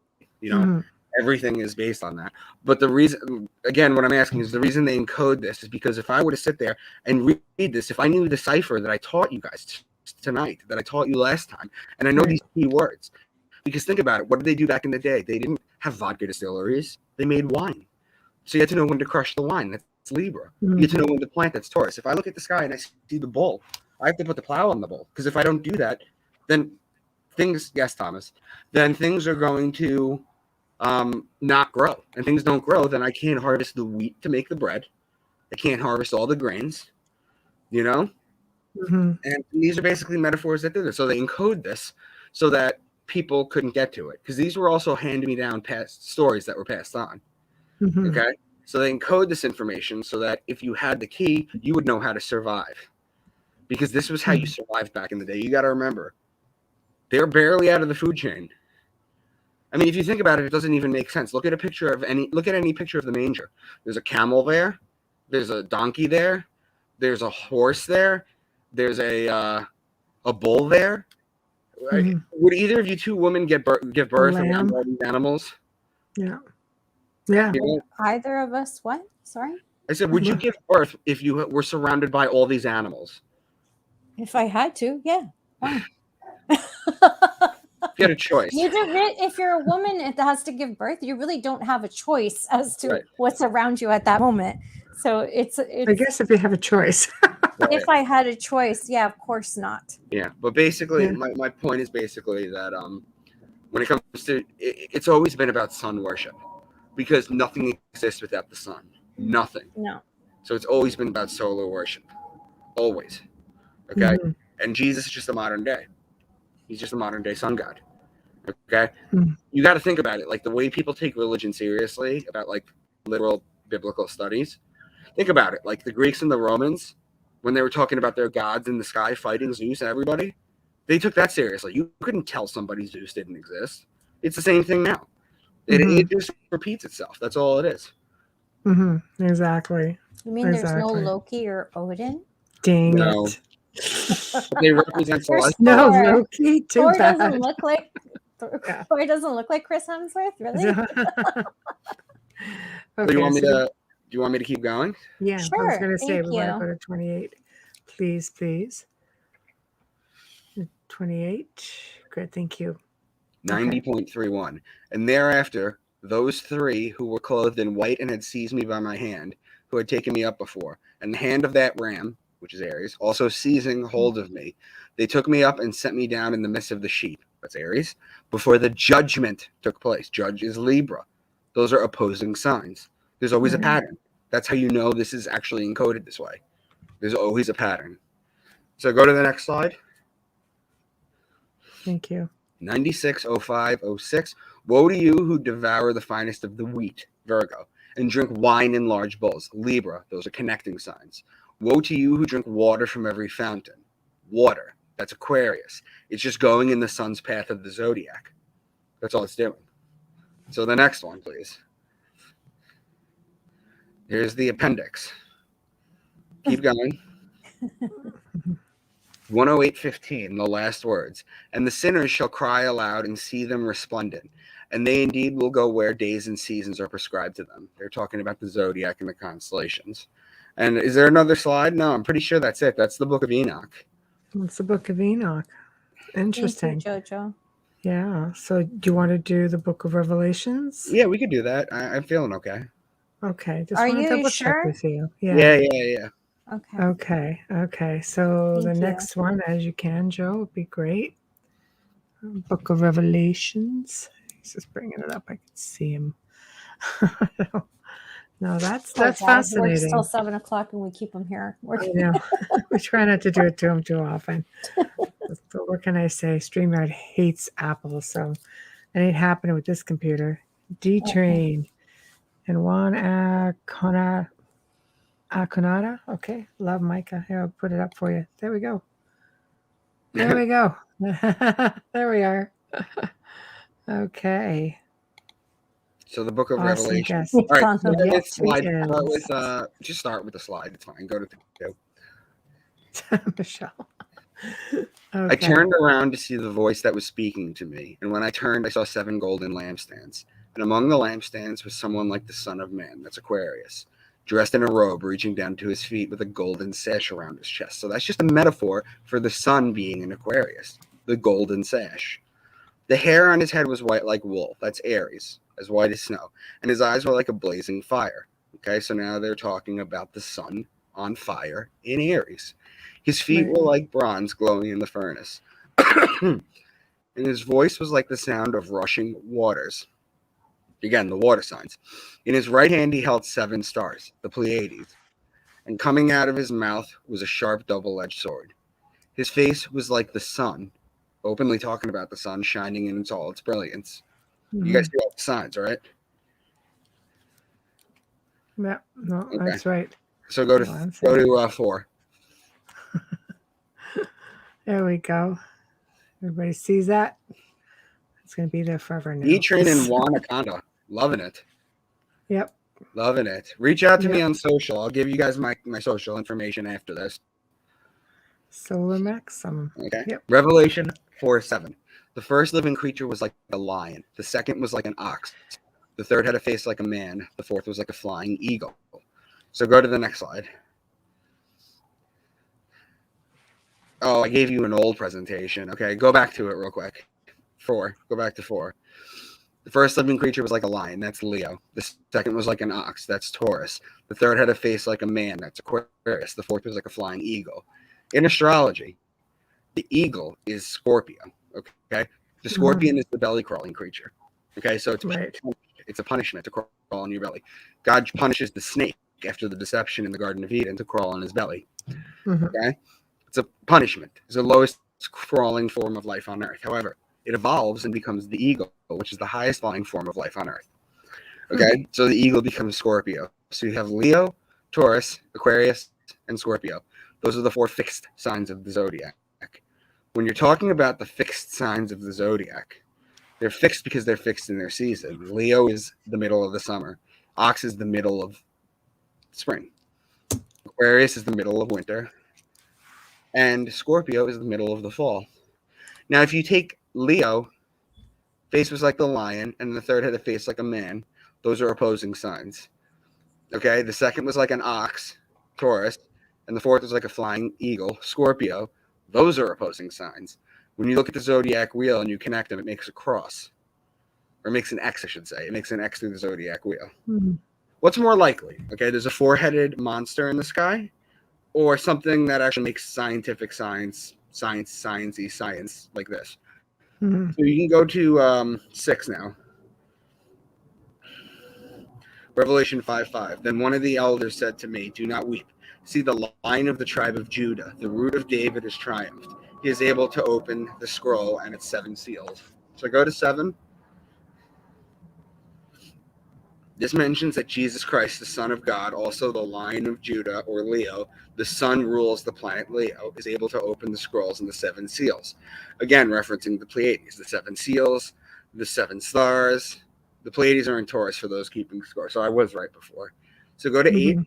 Everything is based on that. But the reason, again, what I'm asking is the reason they encode this is because if I were to sit there and read this, if I knew the cipher that I taught you guys tonight, that I taught you last time, and I know these key words, because think about it, what did they do back in the day? They didn't have vodka distilleries. They made wine. So you had to know when to crush the wine. That's Libra. You had to know when to plant. That's Taurus. If I look at the sky and I see the bull, I have to put the plow on the bull. Because if I don't do that, then things are going to not grow, and things don't grow, then I can't harvest the wheat to make the bread. I can't harvest all the grains, and these are basically metaphors that do this. So they encode this so that people couldn't get to it, because these were also hand-me-down past stories that were passed on. Okay, so they encode this information so that if you had the key, you would know how to survive, because this was how you survived back in the day. You got to remember, they're barely out of the food chain. I mean, if you think about it, it doesn't even make sense. Look at any picture of the manger. There's a camel there. There's a donkey there. There's a horse there. There's a bull there. Right? Would either of you two women give birth around all these animals? Yeah. Either of us? What? Sorry. I said, would you give birth if you were surrounded by all these animals? If I had to, yeah. Why? You had a choice. If you're a woman that has to give birth, you really don't have a choice as to what's around you at that moment. So it's I guess if you have a choice. If I had a choice, yeah, of course not. Yeah, but basically, my point is basically that when it comes to it's always been about sun worship, because nothing exists without the sun. Nothing. No. So it's always been about solar worship. always. Okay. Mm-hmm. And Jesus is just a modern day. He's just a modern day sun god. Okay. Mm-hmm. You got to think about it. Like the way people take religion seriously about like literal biblical studies. Think about it. Like the Greeks and the Romans, when they were talking about their gods in the sky fighting Zeus and everybody, they took that seriously. You couldn't tell somebody Zeus didn't exist. It's the same thing now. It just repeats itself. That's all it is. Mm-hmm. Exactly. You mean there's no Loki or Odin? Dang it. They represent celestial. No, Loki, too Thor bad. doesn't look like Thor doesn't look like Chris Hemsworth, really? Okay, do you want me to keep going? Yeah, sure. I was going to say we you. want to go to 28. Please. 28. Good, thank you. 90.31. And thereafter, those three who were clothed in white and had seized me by my hand, who had taken me up before, and the hand of that ram, which is Aries, also seizing hold of me, they took me up and set me down in the midst of the sheep, that's Aries, before the judgment took place. Judge is Libra. Those are opposing signs. There's always a pattern. That's how you know this is actually encoded this way. There's always a pattern. So go to the next slide. Thank you. 960506. Woe to you who devour the finest of the wheat, Virgo, and drink wine in large bowls, Libra. Those are connecting signs. Woe to you who drink water from every fountain, water. That's Aquarius. It's just going in the sun's path of the zodiac. That's all it's doing. So the next one, please. Here's the appendix. Keep going. 108:15, the last words. And the sinners shall cry aloud and see them resplendent, and they indeed will go where days and seasons are prescribed to them. They're talking about the zodiac and the constellations. And is there another slide? No, I'm pretty sure that's it. That's the book of Enoch. It's the book of Enoch. Interesting. Thank you, Jojo. Yeah. So do you want to do the book of Revelations? Yeah, we could do that. I'm feeling okay. Okay. Just Are want to you double sure? check with you. Yeah. Okay. So the next one, as you can, Joe, would be great. Book of Revelations. He's just bringing it up. I can see him. No, that's fascinating. It's still 7 o'clock, and we keep him here. I know. We try not to do it to him too often. But what can I say? StreamYard hates Apple, so it ain't happening with this computer. D-Train and Juan Aconada. Okay, love Micah. Here, I'll put it up for you. There we go. There we go. There we are. Okay. So the book of Awesome Revelation. guess. All right, Yes, slide. it Just start with the slide. It's fine. Go to is. Michelle. Okay. I turned around to see the voice that was speaking to me, and when I turned, I saw 7 golden lampstands. And among the lampstands was someone like the Son of Man, that's Aquarius, dressed in a robe reaching down to his feet with a golden sash around his chest. So that's just a metaphor for the sun being in Aquarius, the golden sash. The hair on his head was white like wool, that's Aries, as white as snow, and his eyes were like a blazing fire. Okay, so now they're talking about the sun on fire in Aries. His feet were like bronze glowing in the furnace, and his voice was like the sound of rushing waters. Again, the water signs. In his right hand he held 7 stars, the Pleiades, and coming out of his mouth was a sharp double-edged sword. His face was like the sun, openly talking about the sun shining in all its brilliance. You guys see all the signs, right? Yeah, no, okay. That's right. So go to 4. There we go. Everybody sees that? It's going to be there forever now. E-Train and Wanaconda. Loving it. Yep. Loving it. Reach out to me on social. I'll give you guys my social information after this. Solar Maximum. Okay. Yep. Revelation 4:7. The first living creature was like a lion. The second was like an ox. The third had a face like a man. The fourth was like a flying eagle. So go to the next slide. Oh, I gave you an old presentation. Okay, go back to it real quick. 4. Go back to 4. The first living creature was like a lion. That's Leo. The second was like an ox. That's Taurus. The third had a face like a man. That's Aquarius. The fourth was like a flying eagle. In astrology, the eagle is Scorpio. Okay, the scorpion is the belly crawling creature. Okay, so it's a punishment to crawl on your belly. God punishes the snake after the deception in the Garden of Eden to crawl on his belly. Mm-hmm. Okay? It's a punishment. It's the lowest crawling form of life on earth. However, it evolves and becomes the eagle, which is the highest flying form of life on earth. Okay? So the eagle becomes Scorpio. So you have Leo, Taurus, Aquarius, and Scorpio. Those are the 4 fixed signs of the zodiac. When you're talking about the fixed signs of the zodiac, they're fixed because they're fixed in their season. Leo is the middle of the summer. Ox is the middle of spring. Aquarius is the middle of winter. And Scorpio is the middle of the fall. Now, if you take Leo, face was like the lion, and the third had a face like a man, those are opposing signs. Okay? The second was like an ox, Taurus, and the fourth was like a flying eagle, Scorpio. Those are opposing signs. When you look at the zodiac wheel and you connect them, it makes a cross. Or it makes an X, I should say. It makes an X through the zodiac wheel. Mm-hmm. What's more likely? Okay, there's a 4-headed monster in the sky, or something that actually makes scientific science like this. Mm-hmm. So you can go to 6 now. Revelation 5:5. Then one of the elders said to me, "Do not weep. See, the Lion of the tribe of Judah, the root of David, has triumphed. He is able to open the scroll and its 7 seals." So go to 7. This mentions that Jesus Christ, the Son of God, also the Lion of Judah, or Leo, the sun rules the planet Leo, is able to open the scrolls and the 7 seals. Again, referencing the Pleiades, the 7 seals, the 7 stars. The Pleiades are in Taurus for those keeping score. So I was right before. So go to 8.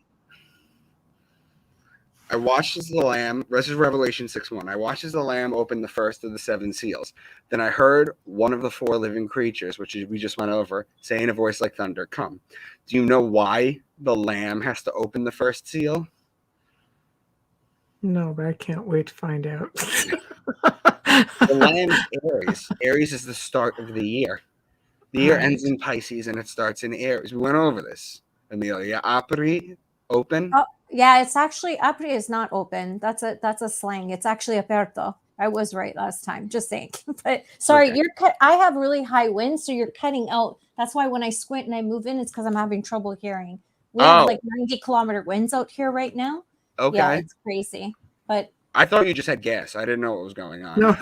I watched as the Lamb, this is Revelation 6:1. I watched as the Lamb opened the first of the 7 seals. Then I heard one of the 4 living creatures, which we just went over, say in a voice like thunder, "Come." Do you know why the Lamb has to open the first seal? No, but I can't wait to find out. The Lamb is Aries. Aries is the start of the year. The year ends in Pisces and it starts in Aries. We went over this, Amelia. Apri, open. Oh, yeah, it's actually apri is not open. That's a slang. It's actually aperto. I was right last time. Just saying. But sorry, Okay. you're cut. I have really high winds, so you're cutting out. That's why when I squint and I move in, it's because I'm having trouble hearing. We have like 90-kilometer winds out here right now. Okay. Yeah, it's crazy. But I thought you just had gas. I didn't know what was going on. No.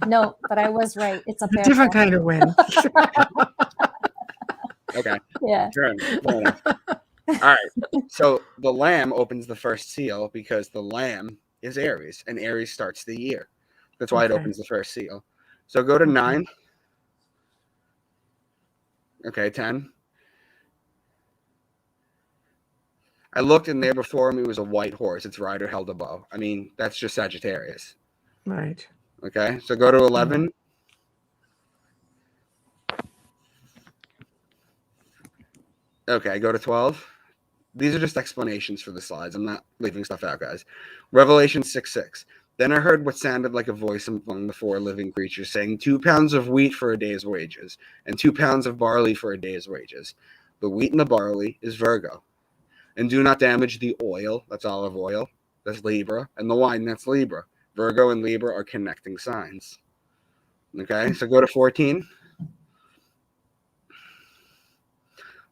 no, but I was right. It's a Different kind of wind. Okay. Yeah. Fair enough. All right. So the Lamb opens the first seal because the Lamb is Aries, and Aries starts the year. That's why it opens the first seal. So go to 9. Okay, 10. I looked, and there before me was a white horse. Its rider held a bow. I mean, that's just Sagittarius. Right. Okay, so go to 11. Okay, go to 12. These are just explanations for the slides. I'm not leaving stuff out, guys. Revelation 6:6. Then I heard what sounded like a voice among the 4 living creatures saying, 2 pounds of wheat for a day's wages, and 2 pounds of barley for a day's wages. The wheat and the barley is Virgo. And do not damage the oil, that's olive oil, that's Libra, and the wine, that's Libra. Virgo and Libra are connecting signs. Okay, so go to 14.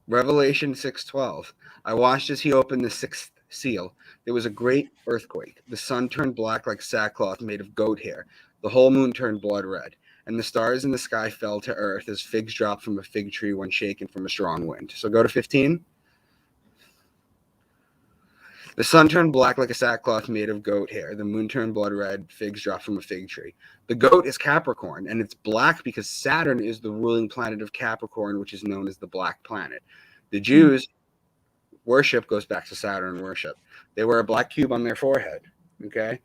Revelation 6:12. I watched as he opened the 6th seal. There was a great earthquake. The sun turned black like sackcloth made of goat hair. The whole moon turned blood red. And the stars in the sky fell to earth as figs drop from a fig tree when shaken from a strong wind. So go to 15. The sun turned black like a sackcloth made of goat hair. The moon turned blood red. Figs drop from a fig tree. The goat is Capricorn, and it's black because Saturn is the ruling planet of Capricorn, which is known as the black planet. The Jews' worship goes back to Saturn worship. They wear a black cube on their forehead. Okay.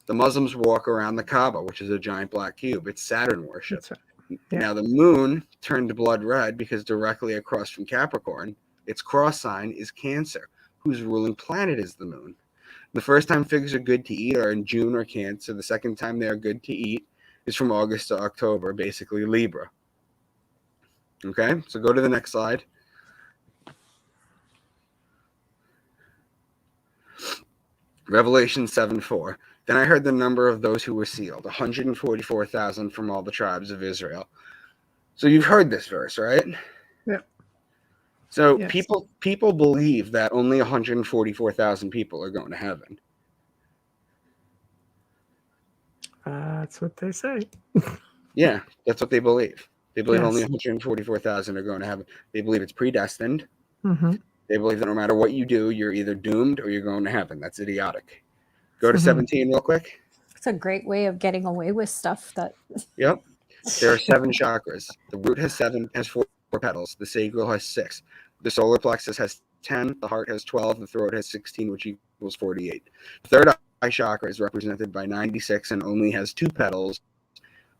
The Muslims walk around the Kaaba, which is a giant black cube. It's Saturn worship. Right. Yeah. Now, the moon turned blood red because directly across from Capricorn, its cross sign is Cancer, whose ruling planet is the moon. The first time figs are good to eat are in June or Cancer. The second time they are good to eat is from August to October, basically Libra. Okay, so go to the next slide. Revelation 7:4. Then I heard the number of those who were sealed, 144,000 from all the tribes of Israel. So you've heard this verse, right? Yeah. So Yes. people believe that only 144,000 people are going to heaven. That's what they say. Yeah, that's what they believe. They believe Yes. only 144,000 are going to heaven. They believe it's predestined. Mm-hmm. They believe that no matter what you do, you're either doomed or you're going to heaven. That's idiotic. Go to 17 real quick. It's a great way of getting away with stuff that. Yep. There are 7 chakras. The root has 4 petals. The sacral has 6. The solar plexus has 10. The heart has 12. The throat has 16, which equals 48. The third eye chakra is represented by 96 and only has 2 petals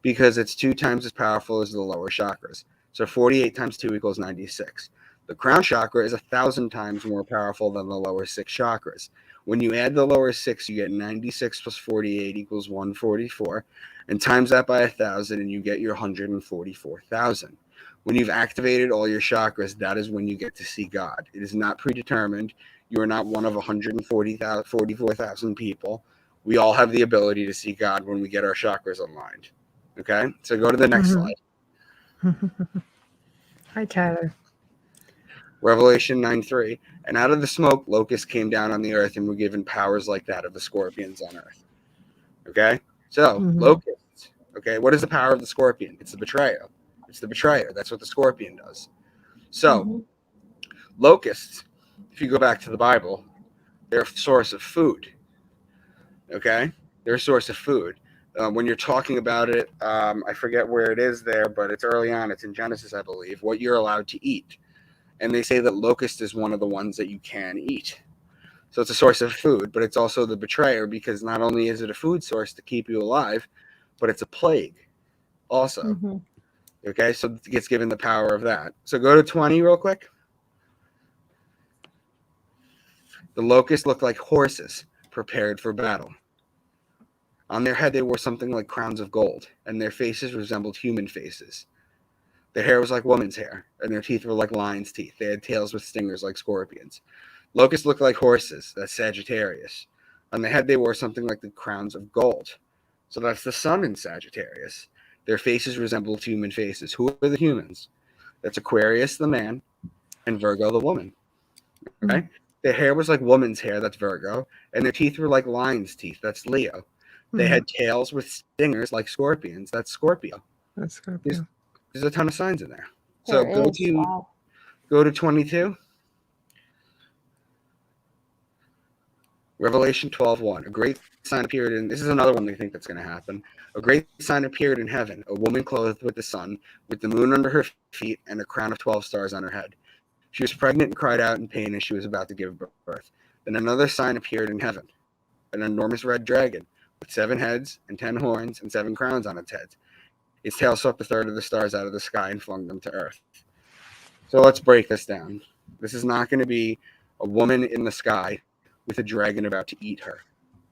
because it's 2 times as powerful as the lower chakras. So 48 times 2 equals 96. The crown chakra is 1,000 times more powerful than the lower 6 chakras. When you add the lower 6, you get 96 plus 48 equals 144. And times that by 1,000 and you get your 144,000. When you've activated all your chakras, that is when you get to see God. It is not predetermined. You are not one of 144,000 people. We all have the ability to see God when we get our chakras aligned. Okay, so go to the next slide. Hi, Tyler. Revelation 9:3. And out of the smoke, locusts came down on the earth and were given powers like that of the scorpions on earth. Okay, so locusts. Okay, what is the power of the scorpion? It's the betrayer. It's the betrayer. That's what the scorpion does. So locusts, if you go back to the Bible, they're a source of food. Okay, they're a source of food. When you're talking about it, I forget where it is there, but it's early on. It's in Genesis, I believe, what you're allowed to eat. And they say that locust is one of the ones that you can eat. So it's a source of food, but it's also the betrayer because not only is it a food source to keep you alive, but it's a plague also. Okay, so it gets given the power of that. So go to 20 real quick. The locusts looked like horses prepared for battle. On their head, they wore something like crowns of gold, and their faces resembled human faces. Their hair was like woman's hair, and their teeth were like lions' teeth. They had tails with stingers like scorpions. Locusts looked like horses. That's Sagittarius. On the head, they wore something like the crowns of gold. So that's the sun in Sagittarius. Their faces resembled human faces. Who are the humans? That's Aquarius, the man, and Virgo, the woman. Okay? Their hair was like woman's hair. That's Virgo. And their teeth were like lion's teeth. That's Leo. They had tails with stingers like scorpions. That's Scorpio. That's Scorpio. There's a ton of signs in there. So go to 22. Revelation 12:1. A great sign appeared in. This is another one they think that's going to happen. A great sign appeared in heaven. A woman clothed with the sun, with the moon under her feet, and a crown of 12 stars on her head. She was pregnant and cried out in pain as she was about to give birth. Then another sign appeared in heaven. An enormous red dragon with 7 heads and 10 horns and 7 crowns on its head. Its tail swept a third of the stars out of the sky and flung them to earth. So let's break this down. This is not going to be a woman in the sky with a dragon about to eat her.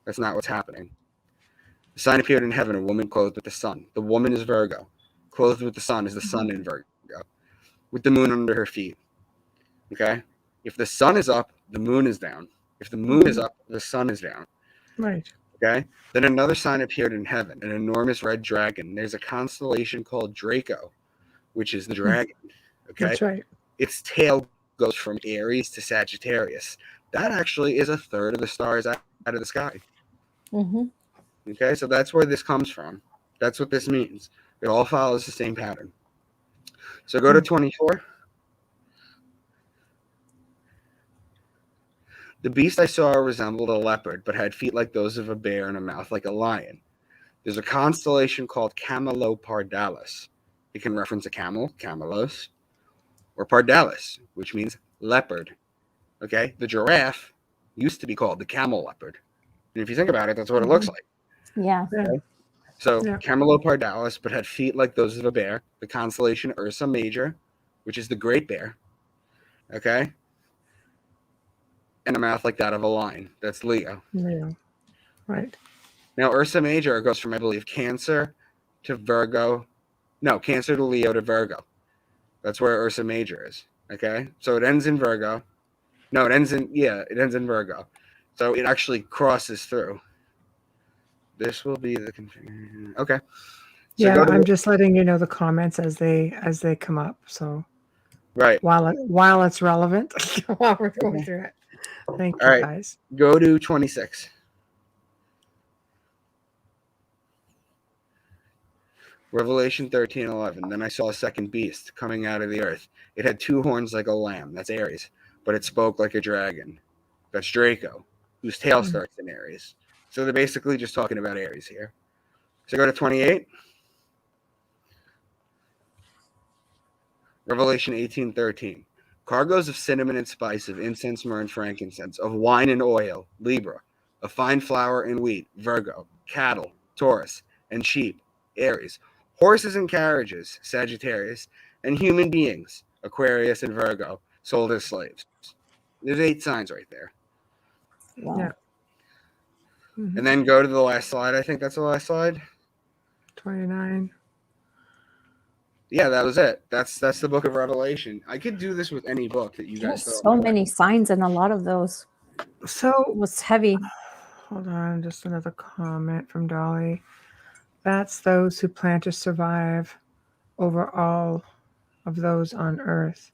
That's not what's happening. The sign appeared in heaven, a woman clothed with the sun. The woman is Virgo. Clothed with the sun is the sun in Virgo, with the moon under her feet. Okay? If the sun is up, the moon is down. If the moon is up, the sun is down. Right. Okay? Then another sign appeared in heaven, an enormous red dragon. There's a constellation called Draco, which is the dragon. Okay? That's right. Its tail goes from Aries to Sagittarius. That actually is a third of the stars out of the sky. Okay? So that's where this comes from. That's what this means. It all follows the same pattern. So go to 24. The beast I saw resembled a leopard, but had feet like those of a bear and a mouth like a lion. There's a constellation called Camelopardalis. It can reference a camel, Camelos, or Pardalis, which means leopard. Okay? The giraffe used to be called the camel leopard. And if you think about it, that's what it looks like. Yeah. Okay? So Camelopardalis, but had feet like those of a bear. The constellation Ursa Major, which is the great bear. Okay? And a mouth like that of a lion. That's Leo. Leo. Right. Now, Ursa Major goes from, I believe, Cancer to Virgo. No, Cancer to Leo to Virgo. That's where Ursa Major is. Okay? So it ends in Virgo. No, it ends in Virgo. So it actually crosses through. This will be the confusion. Okay. So I'm just letting you know the comments as they come up. So Right. While it's relevant, while we're going through it. Thank you, guys. Go to 26. Revelation 13:11. Then I saw a second beast coming out of the earth. It had 2 horns like a lamb. That's Aries. But it spoke like a dragon. That's Draco, whose tail starts in Aries. So they're basically just talking about Aries here. So go to 28. Revelation 18:13. Cargoes of cinnamon and spice, of incense, myrrh, and frankincense, of wine and oil, Libra, of fine flour and wheat, Virgo, cattle, Taurus, and sheep, Aries, horses and carriages, Sagittarius, and human beings, Aquarius and Virgo, sold as slaves. There's 8 signs right there. Wow. Yeah. Mm-hmm. And then go to the last slide. I think that's the last slide. 29. Yeah, that was it. That's the book of Revelation. I could do this with any book that you guys There's so many signs in a lot of those. So It was heavy. Hold on, just another comment from Dolly. That's those who plan to survive over all of those on earth.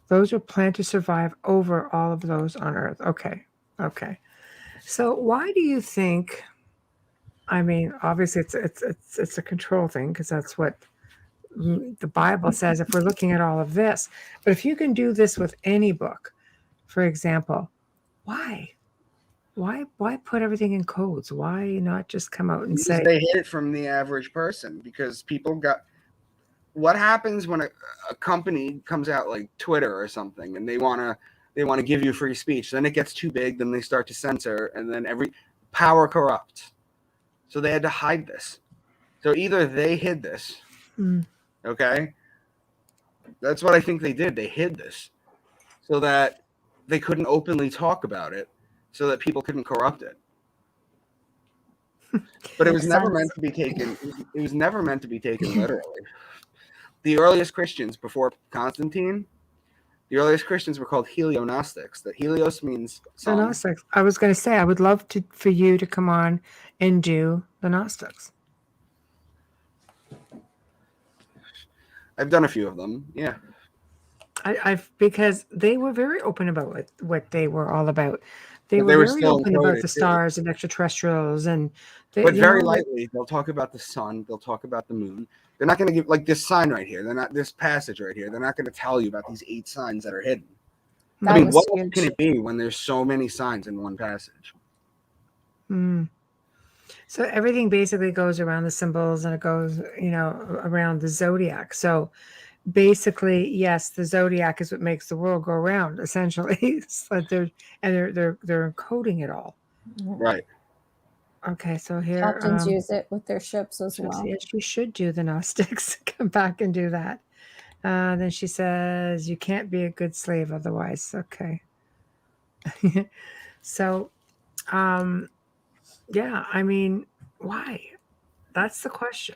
Those who plan to survive over all of those on earth. Okay. So why do you think? I mean, obviously it's a control thing because that's what the Bible says if we're looking at all of this. But if you can do this with any book, for example, why put everything in codes? Why not just come out and say they hid it from the average person? Because people got. What happens when a company comes out like Twitter or something and they want to give you free speech? Then it gets too big, then they start to censor, and then every power corrupts. So they had to hide this. So either they hid this, okay? That's what I think they did. They hid this so that they couldn't openly talk about it, so that people couldn't corrupt it. But it was never meant to be taken. It was never meant to be taken literally. The earliest Christians before Constantine, the earliest Christians were called Helionostics. That Helios means sun. the Gnostics. I was going to say I would love for you to come on and do the Gnostics. I've done a few of them. Yeah. I've because they were very open about what they were all about. They were very open about the stars and extraterrestrials, and but very lightly they'll talk about the sun. They'll talk about the moon. They're not going to give like this sign right here. They're not this passage right here. They're not going to tell you about these 8 signs that are hidden. I mean, what can it be when there's so many signs in one passage? So everything basically goes around the symbols, and it goes, around the zodiac. So basically, yes, the zodiac is what makes the world go around, essentially. So they're encoding it all. Right. Okay, so here Captains use it with their ships as well. Yes, you should do the Gnostics. Come back and do that. Then she says, you can't be a good slave otherwise. Okay. So, yeah, I mean, why? That's the question.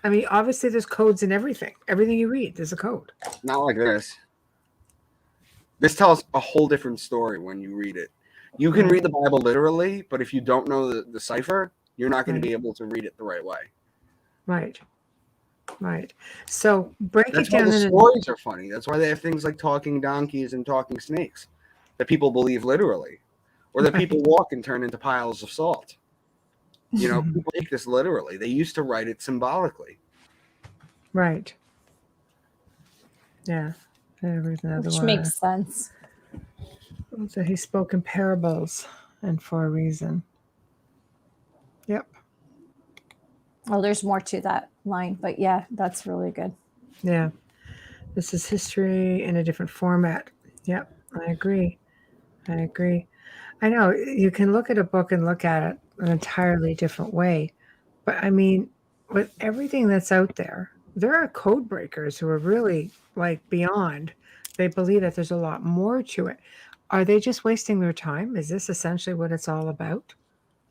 I mean, obviously there's codes in everything. Everything you read, there's a code. Not like this. This tells a whole different story when you read it. You can read the Bible literally, but if you don't know the cipher, you're not going to be able to read it the right way. Right. So break That's it down. Why the stories are funny. That's why they have things like talking donkeys and talking snakes that people believe literally, or that people walk and turn into piles of salt. People take this literally. They used to write it symbolically. Right. Yeah. Which makes sense. So he spoke in parables and for a reason. Yep. Oh, there's more to that line, but yeah, that's really good. Yeah. This is history in a different format. Yep. I agree. I know you can look at a book and look at it an entirely different way. But I mean, with everything that's out there are code breakers who are really like beyond. They believe that there's a lot more to it. Are they just wasting their time? Is this essentially what it's all about?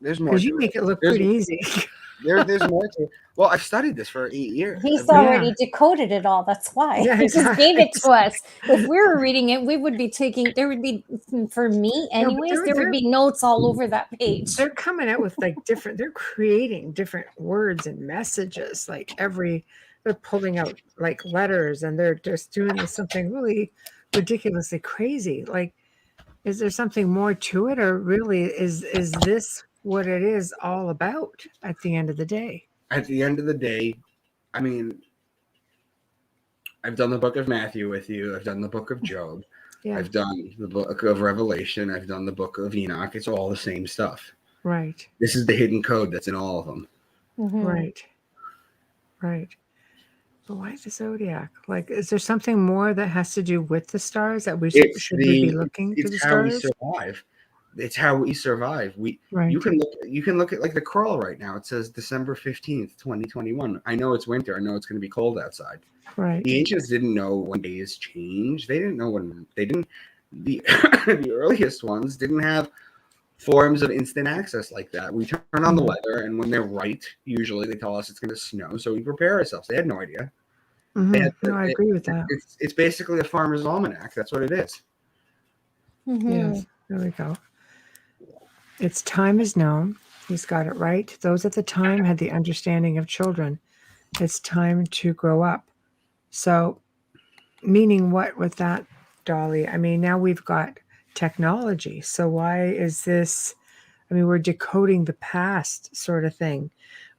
There's more. Because you make it look pretty easy. There's more to it. Well, I've studied this for 8 years. He's already decoded it all. That's why. Yeah, he just gave it to us. If we were reading it, we would be there would be, for me anyways, there would be notes all over that page. They're coming out with they're creating different words and messages like every pulling out like letters, and they're just doing something really ridiculously crazy. Like, is there something more to it, or really is this what it is all about at the end of the day? At the end of the day, I mean, I've done the book of Matthew with you. I've done the book of Job. Yeah. I've done the book of Revelation. I've done the book of Enoch. It's all the same stuff. Right. This is the hidden code that's in all of them. Mm-hmm. Right. Right. But why the zodiac? Like, is there something more that has to do with the stars that we should we be looking to the stars? It's how we survive. It's how we survive. Right. You can look at like the crawl right now. It says December 15th, 2021. I know it's winter. I know it's going to be cold outside. Right. The ancients didn't know when days change. They didn't know when the earliest ones didn't have forms of instant access like that. We turn on the weather, and when they're right, usually they tell us it's going to snow, so we prepare ourselves. They had no idea. Mm-hmm. I agree with that. It's basically a farmer's almanac. That's what it is. Mm-hmm. Yes, there we go. Its time is known. He's got it right. Those at the time had the understanding of children. It's time to grow up. So, meaning what with that, Dolly? I mean, now we've got technology. So why is this? I mean, we're decoding the past, sort of thing.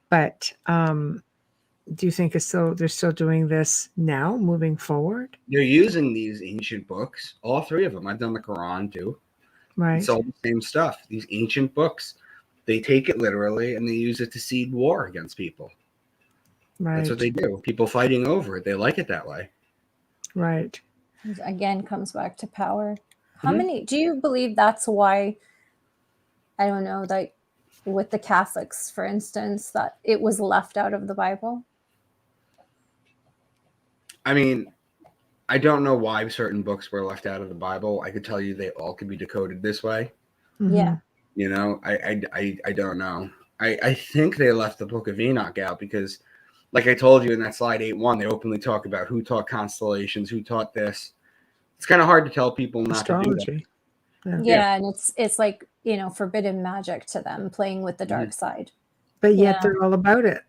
But do you think they're still doing this now, moving forward? They're using these ancient books, all three of them. I've done the Quran too. Right. It's all the same stuff. These ancient books, they take it literally and they use it to seed war against people. Right. That's what they do. People fighting over it. They like it that way. Right. Again, comes back to power. How many do you believe that's why, I don't know, like with the Catholics, for instance, that it was left out of the Bible? I mean, I don't know why certain books were left out of the Bible. I could tell you they all could be decoded this way. Mm-hmm. Yeah. You know, I don't know. I think they left the book of Enoch out because, like I told you in that slide 8.1, they openly talk about who taught constellations, who taught this. It's kind of hard to tell people not astrology. to do that. Yeah, and it's like, you know, forbidden magic to them, playing with the dark side. But yet they're all about it.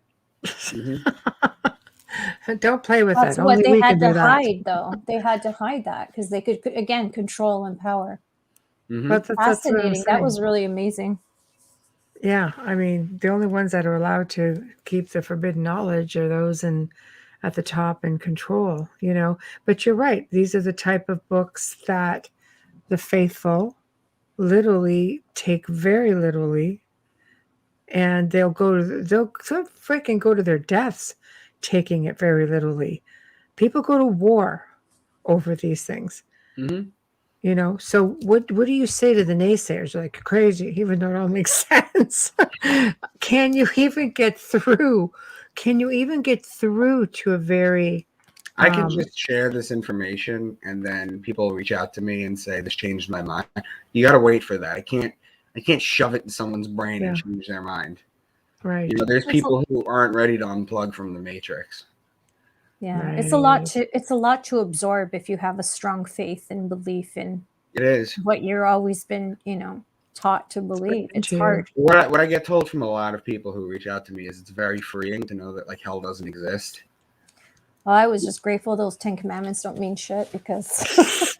Don't play with That's it. what Only they we had can to do that. hide, though. They had to hide that because they could, again, control and power. That's what I'm Fascinating. That saying. was really amazing. Yeah, I mean, the only ones that are allowed to keep the forbidden knowledge are those at the top in control, you know. But you're right. These are the type of books that the faithful literally take very literally, and they'll freaking go to their deaths taking it very literally. People go to war over these things. You know, so what do you say to the naysayers? They're like, crazy, even though it all makes sense. Can you even get through? Can you even get through to a very... I can just share this information and then people reach out to me and say, this changed my mind. You got to wait for that. I can't shove it in someone's brain and change their mind. Right. You know, there's people who aren't ready to unplug from the matrix. Yeah, Right. it's a lot to absorb if you have a strong faith and belief in It is what you're always been, you know, taught to believe. It's hard. What I get told from a lot of people who reach out to me is it's very freeing to know that like hell doesn't exist. Well, I was just grateful those 10 Commandments don't mean shit because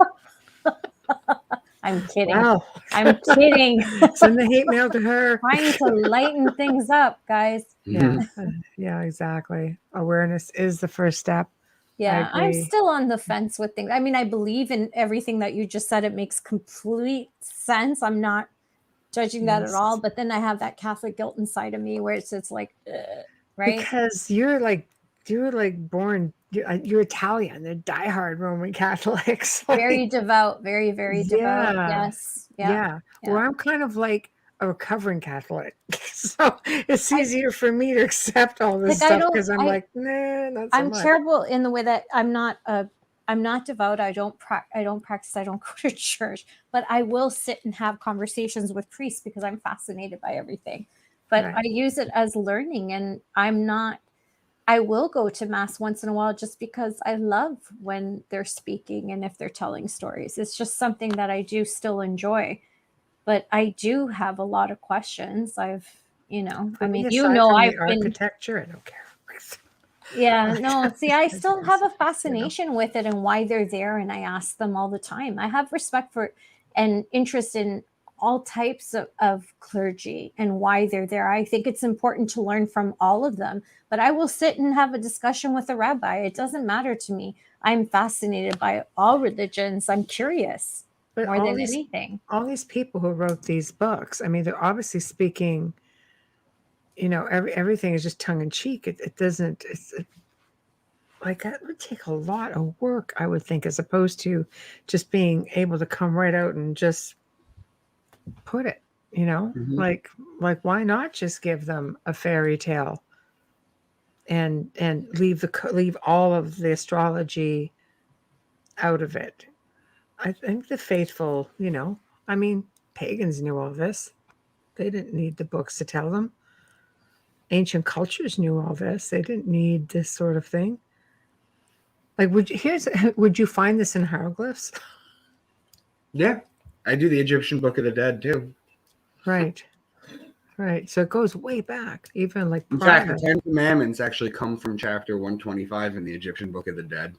I'm kidding. Wow. I'm kidding. Send the hate mail to her. Trying to lighten things up, guys. Yeah, exactly. Awareness is the first step. Yeah, I'm still on the fence with things. I mean, I believe in everything that you just said. It makes complete sense. I'm not judging that at all. But then I have that Catholic guilt inside of me where it's like, right? Because you're born, you're Italian. They're diehard Roman Catholics. Very devout, very, very devout. Yes. Yeah. Well, I'm kind of like a recovering Catholic. So it's easier for me to accept all this stuff because I'm like, nah, not so I'm much. terrible in the way that I'm not devout. I don't practice. I don't go to church, but I will sit and have conversations with priests because I'm fascinated by everything. But I use it as learning, and I will go to mass once in a while just because I love when they're speaking and if they're telling stories. It's just something that I do still enjoy. But I do have a lot of questions. I've been architecture, I don't care. Yeah, no, see, I still have a fascination with it and why they're there. And I ask them all the time. I have respect for and interest in all types of clergy and why they're there. I think it's important to learn from all of them, but I will sit and have a discussion with a rabbi. It doesn't matter to me. I'm fascinated by all religions. I'm curious more than anything. All these people who wrote these books, I mean, they're obviously speaking, everything is just tongue in cheek. It doesn't, like that would take a lot of work, I would think, as opposed to just being able to come right out and just put it, like why not just give them a fairy tale and leave all of the astrology out of it. I think the faithful, I mean, pagans knew all this. They didn't need the books to tell them. Ancient cultures knew all this. They didn't need this sort of thing. Like, would you find this in hieroglyphs? Yeah, I do the Egyptian Book of the Dead too. Right. So it goes way back, even like. In fact, the 10 Commandments actually come from chapter 125 in the Egyptian Book of the Dead.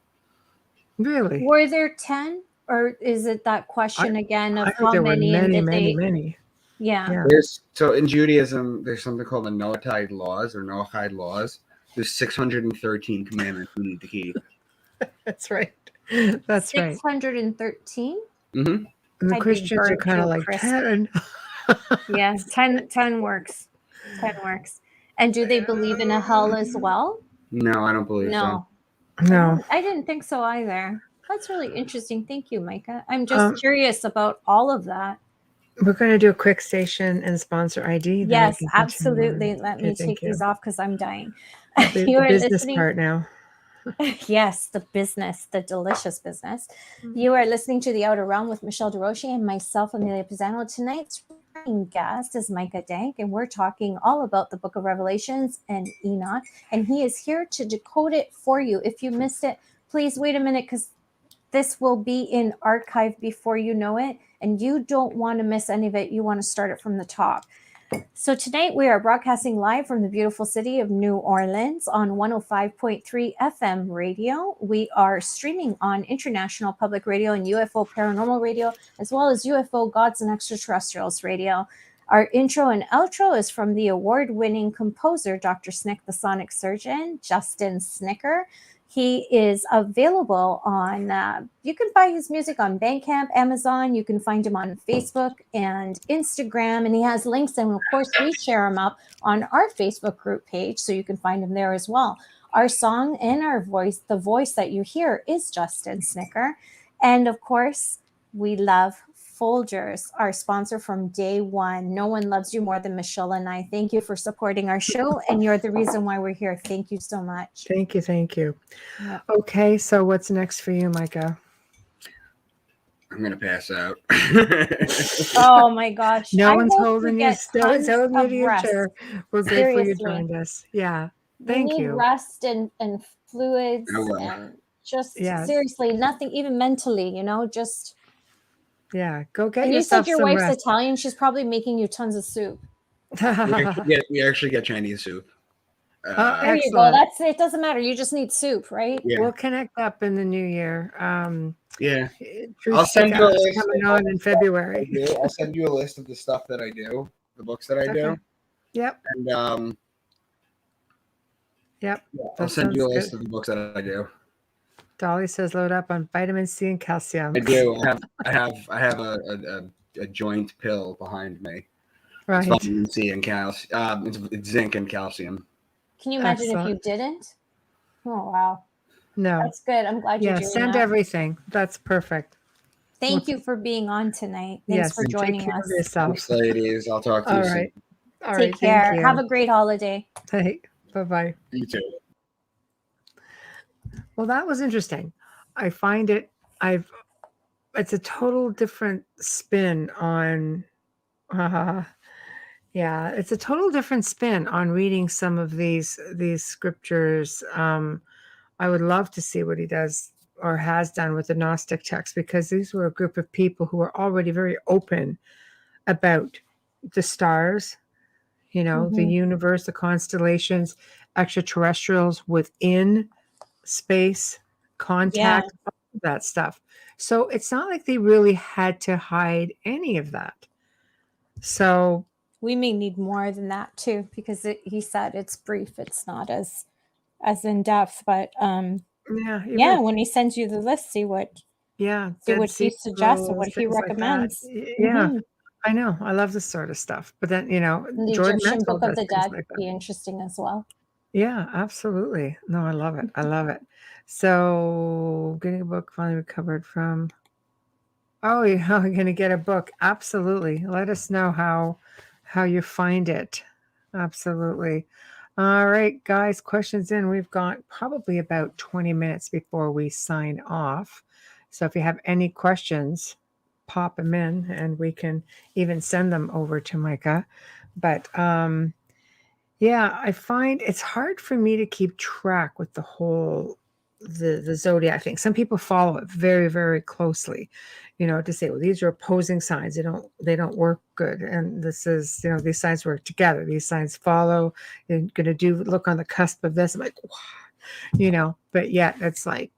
Really? Were there 10, or is it that question again of how many? Many. Yeah. So in Judaism, there's something called the Noahide laws or Noahide laws. There's 613 commandments we need to keep. That's right. That's 613? Mm-hmm. And the Christians are kind of like 10. Yes, 10 works. 10 works. And do they believe in a hell as well? No, I don't believe so. No. I didn't think so either. That's really interesting. Thank you, Micah. I'm just curious about all of that. We're going to do a quick station and sponsor ID. Yes, absolutely. Let me take these off because I'm dying. The business part now. Yes, the business, the delicious business. You are listening to The Outer Realm with Michelle DeRoche and myself, Amelia Pisano. Tonight's guest is Micah Dank, and we're talking all about the Book of Revelations and Enoch, and he is here to decode it for you. If you missed it, please wait a minute, because this will be in archive before you know it, and you don't want to miss any of it. You want to start it from the top. So tonight we are broadcasting live from the beautiful city of New Orleans on 105.3 FM radio. We are streaming on International Public Radio and UFO Paranormal Radio, as well as UFO Gods and Extraterrestrials Radio. Our intro and outro is from the award-winning composer, Dr. Snick, the Sonic Surgeon, Justin Snicker. He is available on, you can buy his music on Bandcamp, Amazon. You can find him on Facebook and Instagram. And he has links. And of course, we share him up on our Facebook group page. So you can find him there as well. Our song and our voice, the voice that you hear, is Justin Snicker. And of course, we love Folgers, our sponsor from day one. No one loves you more than Michelle and I. Thank you for supporting our show, and you're the reason why we're here. Thank you so much. Thank you. Yeah. Okay, so what's next for you, Micah? I'm going to pass out. Oh my gosh. No one's holding you. No one's holding you to your chair. We're grateful you joined us. Yeah. Thank you. You need rest and fluids and just seriously, nothing, even mentally, just... Yeah, go get and yourself some rest. You said your wife's Italian. She's probably making you tons of soup. we actually get Chinese soup. There you go. It doesn't matter. You just need soup, right? Yeah. We'll connect up in the new year. Yeah. I'll send you a list coming on in February. I'll send you a list of the stuff that I do, the books that I do. Yep. And yep. I'll send you a list of the books that I do. Dolly says load up on vitamin C and calcium. I do. I have a joint pill behind me. Right. It's vitamin C and calcium. It's zinc and calcium. Can you imagine if you didn't? Oh wow. No. That's good. I'm glad you're doing send everything. That's perfect. Thank you for being on tonight. Thanks for joining us. Thanks, ladies. I'll talk to you soon. All Take care. Have a great holiday. Hey, bye-bye. You too. Well, that was interesting. I find it's a total different spin on, it's a total different spin on reading some of these scriptures. I would love to see what he does or has done with the Gnostic text, because these were a group of people who were already very open about the stars, you know, the universe, the constellations, extraterrestrials within space, contact, all of that stuff. So it's not like they really had to hide any of that. So we may need more than that too, because he said it's brief. It's not as in depth, but when he sends you the list, see what he suggests and what he recommends. Like I know. I love this sort of stuff. But then, you know, the Jordan Egyptian Menzel Book of does the things Dead like would be interesting as well. Yeah, absolutely. No, I love it. I love it. So getting a book finally recovered from. Oh, you're going to get a book. Absolutely. Let us know how you find it. Absolutely. All right, guys, questions in. We've got probably about 20 minutes before we sign off. So if you have any questions, pop them in and we can even send them over to Micah. But yeah, I find it's hard for me to keep track with the whole the zodiac thing. Some people follow it very, very closely, you know, to say, well, these are opposing signs. They don't work good. And this is, you know, these signs work together. These signs follow. You're gonna look on the cusp of this. I'm like, wow, you know, but yet it's like,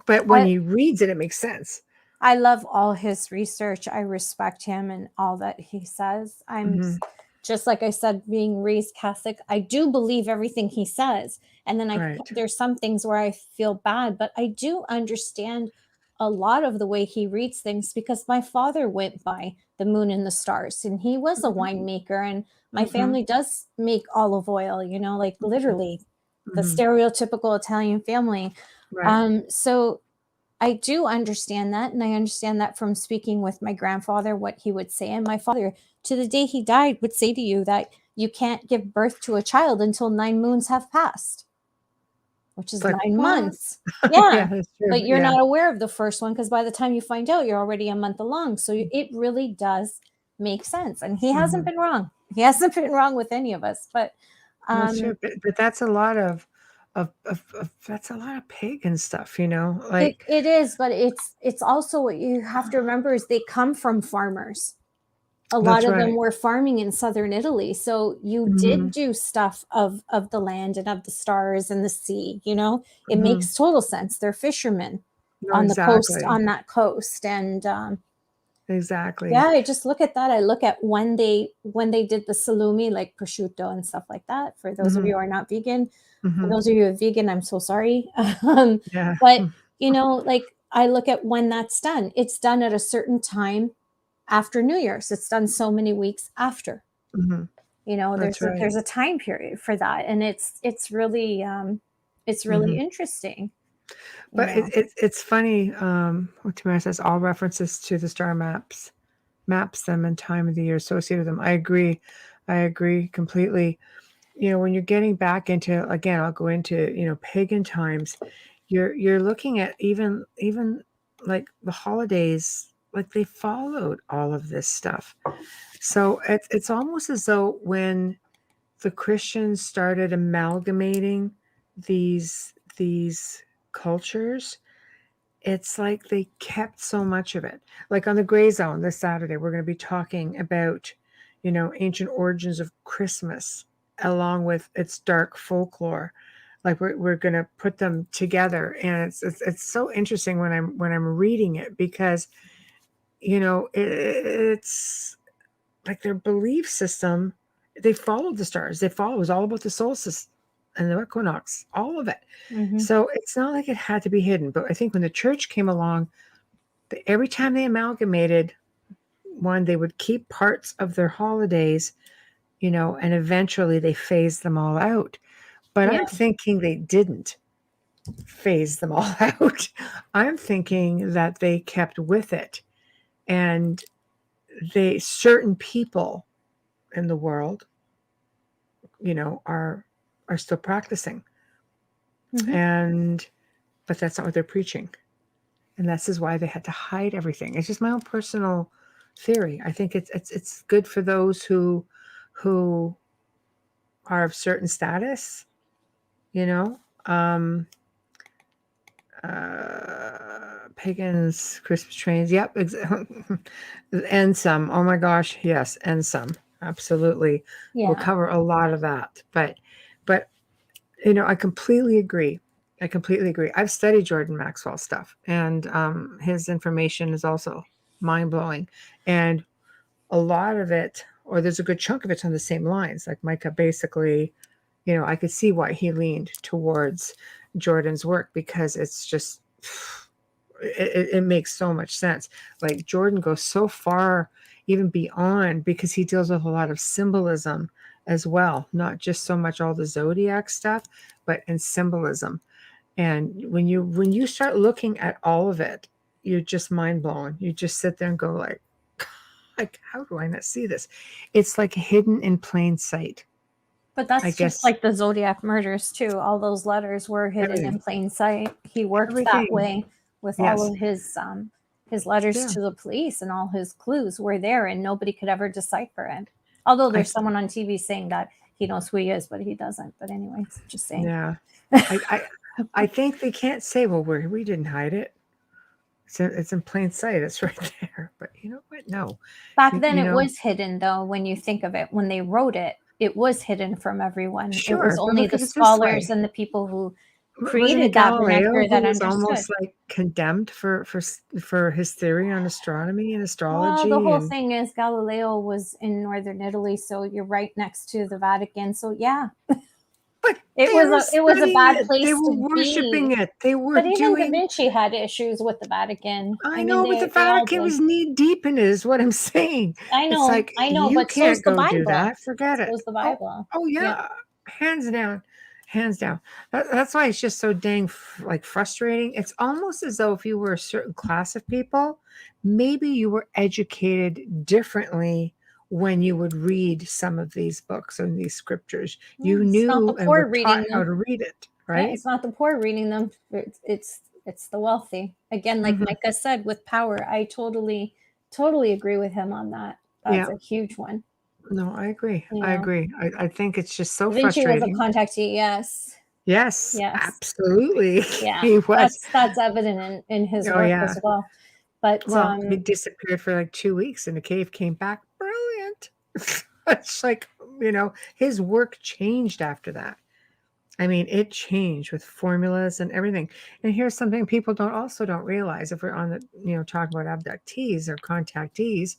but when he reads it, it makes sense. I love all his research. I respect him and all that he says. I'm just like I said, being raised Catholic, I do believe everything he says. And then there's some things where I feel bad, but I do understand a lot of the way he reads things because my father went by the moon and the stars and he was a winemaker and my family does make olive oil, you know, like literally the stereotypical Italian family. So I do understand that. And I understand that from speaking with my grandfather, what he would say. And my father, to the day he died, would say to you that you can't give birth to a child until 9 moons have passed, which is like, 9 months. Yeah. But you're not aware of the first one because by the time you find out, you're already a month along. So it really does make sense. And he hasn't been wrong. He hasn't been wrong with any of us. But that's true. But that's a lot of that's a lot of pagan stuff, you know, like it is, but it's also what you have to remember is they come from farmers. A lot of them were farming in southern Italy, so you did do stuff of the land and of the stars and the sea, you know. It makes total sense. They're fishermen on the coast, on that coast, and yeah, I just look at that. I look at when they did the salumi, like prosciutto and stuff like that. For those of you who are not vegan, for those of you who are vegan, I'm so sorry. But you know, like I look at when that's done. It's done at a certain time after New Year's. It's done so many weeks after. You know, there's a time period for that, and it's really interesting. But it's funny. What Tamara says, all references to the star maps them and time of the year associated with them. I agree completely. You know, when you're getting back into, again, I'll go into, you know, pagan times, you're looking at even like the holidays, like they followed all of this stuff. So it's almost as though when the Christians started amalgamating these cultures, it's like they kept so much of it. Like on the Gray Zone this Saturday, we're going to be talking about, you know, ancient origins of Christmas along with its dark folklore. Like we're going to put them together, and it's so interesting when I'm reading it because, you know, it's like their belief system. They followed the stars. It was all about the solstice and the equinox, all of it. So it's not like it had to be hidden. But I think when the church came along, every time they amalgamated one, they would keep parts of their holidays, you know, and eventually they phased them all out. But I'm thinking they didn't phase them all out. I'm thinking that they kept with it. And certain people in the world, you know, are still practicing. But that's not what they're preaching. And this is why they had to hide everything. It's just my own personal theory. I think it's good for those who are of certain status, you know. Pagans, Christmas trains. Yep. And some. Oh my gosh. Yes. And some. Absolutely. Yeah. We'll cover a lot of that. But I completely agree. I've studied Jordan Maxwell stuff, and his information is also mind-blowing. And a lot of it, or there's a good chunk of it's on the same lines. Like Micah basically, I could see why he leaned towards Jordan's work, because it's just, it makes so much sense. Like Jordan goes so far, even beyond, because he deals with a lot of symbolism as well, not just so much all the zodiac stuff, but in symbolism. And when you start looking at all of it, you're just mind blown. You just sit there and go like, how do I not see this? It's like hidden in plain sight. But that's just like the Zodiac murders too. All those letters were hidden in plain sight. He worked that way with all of his letters to the police, and all his clues were there, and nobody could ever decipher it. Although there's someone on TV saying that he knows who he is, but he doesn't. But anyways, just saying. Yeah, I think they can't say, well, we didn't hide it. It's in plain sight. It's right there. But you know what? No. Back then it was hidden, though, when you think of it. When they wrote it, it was hidden from everyone. Sure, it was only the scholars and the people who created that vernacular that understood. Almost like condemned for his theory on astronomy and astrology. Well, the whole thing is Galileo was in northern Italy, so you're right next to the Vatican. So yeah. But it was a bad place. They were worshiping it. They were. But even Da Vinci had issues with the Vatican. I know, but the Vatican was knee deep in it. Is what I'm saying. I know. It's like, I know. You but can't so's the go Bible. do that. Forget it. So's the Bible. Oh yeah. Hands down. That's why it's just so dang frustrating. It's almost as though if you were a certain class of people, maybe you were educated differently when you would read some of these books and these scriptures. You knew and were taught how to read it, right? Yeah, it's not the poor reading them. It's the wealthy. Again, like Micah said, with power, I totally agree with him on that. That's a huge one. No, I agree. I agree. I think it's just so Vinci frustrating. was a contactee, yes. Yes, absolutely. Yeah, he was. That's evident in his work as well. But he disappeared for like 2 weeks in a cave, came back. Brilliant. It's like, his work changed after that. I mean, it changed with formulas and everything. And here's something people don't realize. If we're on the, talking about abductees or contactees,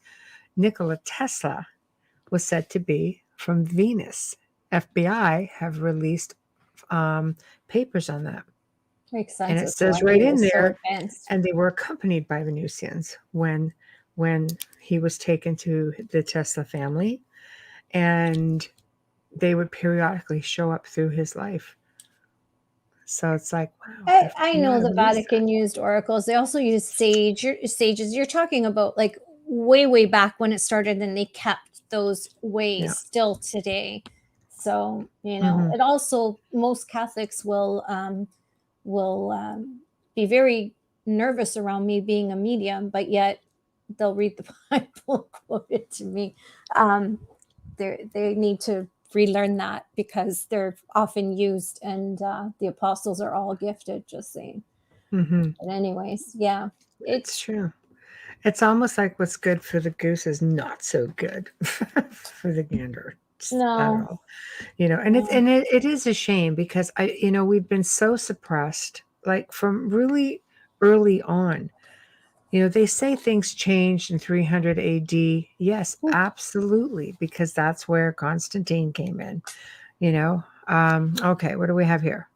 Nikola Tesla was said to be from Venus. FBI have released papers on that. Makes sense. And it says right in there, and they were accompanied by Venusians when he was taken to the Tesla family, and they would periodically show up through his life. So it's like, wow. I know the Vatican used oracles. They also used sages. You're talking about like way back when it started, and they kept those ways still today. So, it also, most Catholics will be very nervous around me being a medium, but yet they'll read the Bible, quote it to me. They need to relearn that because they're often used, and the apostles are all gifted, just saying. But anyways, it's true. It's almost like what's good for the goose is not so good for the gander. No, and it is a shame because we've been so suppressed, like from really early on. They say things changed in 300 AD. Yes, absolutely, because that's where Constantine came in. Okay, what do we have here?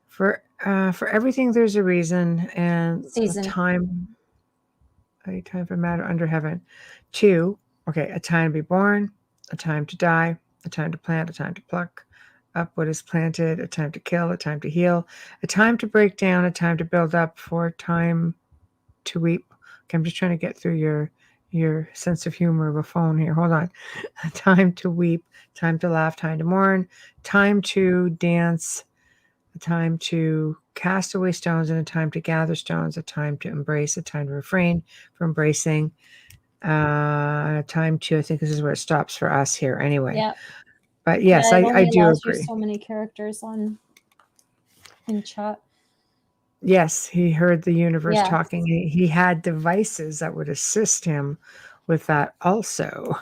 For everything, there's a reason and season. A time for matter under heaven. 2, a time to be born, a time to die, a time to plant, a time to pluck up what is planted, a time to kill, a time to heal, a time to break down, a time to build up, for a time to weep. Okay, I'm just trying to get through your sense of humor of a phone here. Hold on. A time to weep, time to laugh, time to mourn, time to dance, a time to cast away stones, and a time to gather stones, a time to embrace, a time to refrain from embracing, a time to, I think this is where it stops for us here anyway. Yeah. But yes, I do agree. So many characters in chat. Yes, he heard the universe talking. He had devices that would assist him with that also.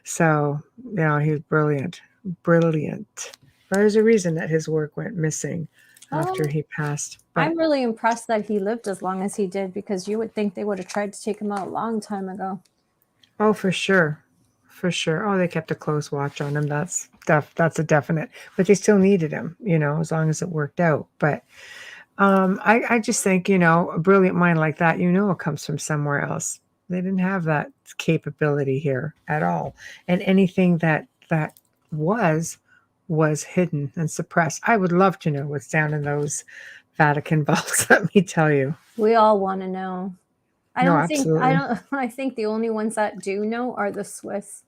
So, he's brilliant. There's a reason that his work went missing after he passed. But I'm really impressed that he lived as long as he did, because you would think they would have tried to take him out a long time ago. Oh, for sure. Oh, they kept a close watch on him. That's a definite. But they still needed him, as long as it worked out. But I just think, a brilliant mind like that, it comes from somewhere else. They didn't have that capability here at all. And anything that was hidden and suppressed. I would love to know what's down in those Vatican vaults, let me tell you. We all want to know. I think the only ones that do know are the Swiss,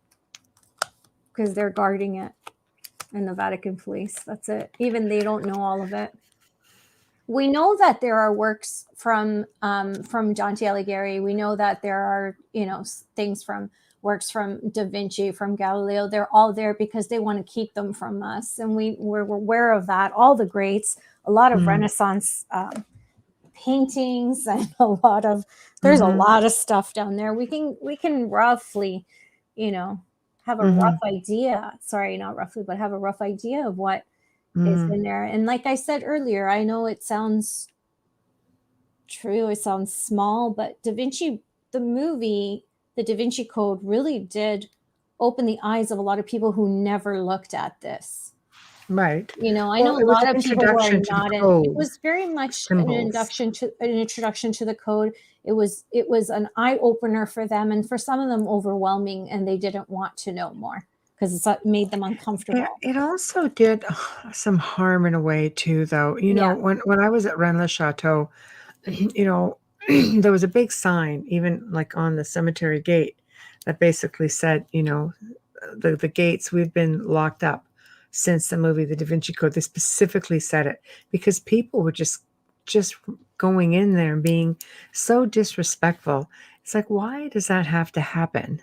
because they're guarding it, and the Vatican police. That's it. Even they don't know all of it. We know that there are works from Dante Alighieri. We know that there are, works from Da Vinci, from Galileo. They're all there because they want to keep them from us. And we're aware of that. All the greats, a lot of Renaissance paintings, and there's a lot of stuff down there. We can roughly, have a rough idea. Sorry, not roughly, but have a rough idea of what is in there. And like I said earlier, I know it sounds true, it sounds small, but Da Vinci, the movie, the Da Vinci Code, really did open the eyes of a lot of people who never looked at this. Right. I know a lot of people who are not in. It was very much an introduction to the code. It was an eye opener for them, and for some of them overwhelming, and they didn't want to know more because it made them uncomfortable. It also did some harm in a way too, though. When I was at Rennes-le-Château, there was a big sign, even like on the cemetery gate, that basically said, the gates, we've been locked up since the movie The Da Vinci Code. They specifically said it because people were just going in there and being so disrespectful. It's like, why does that have to happen?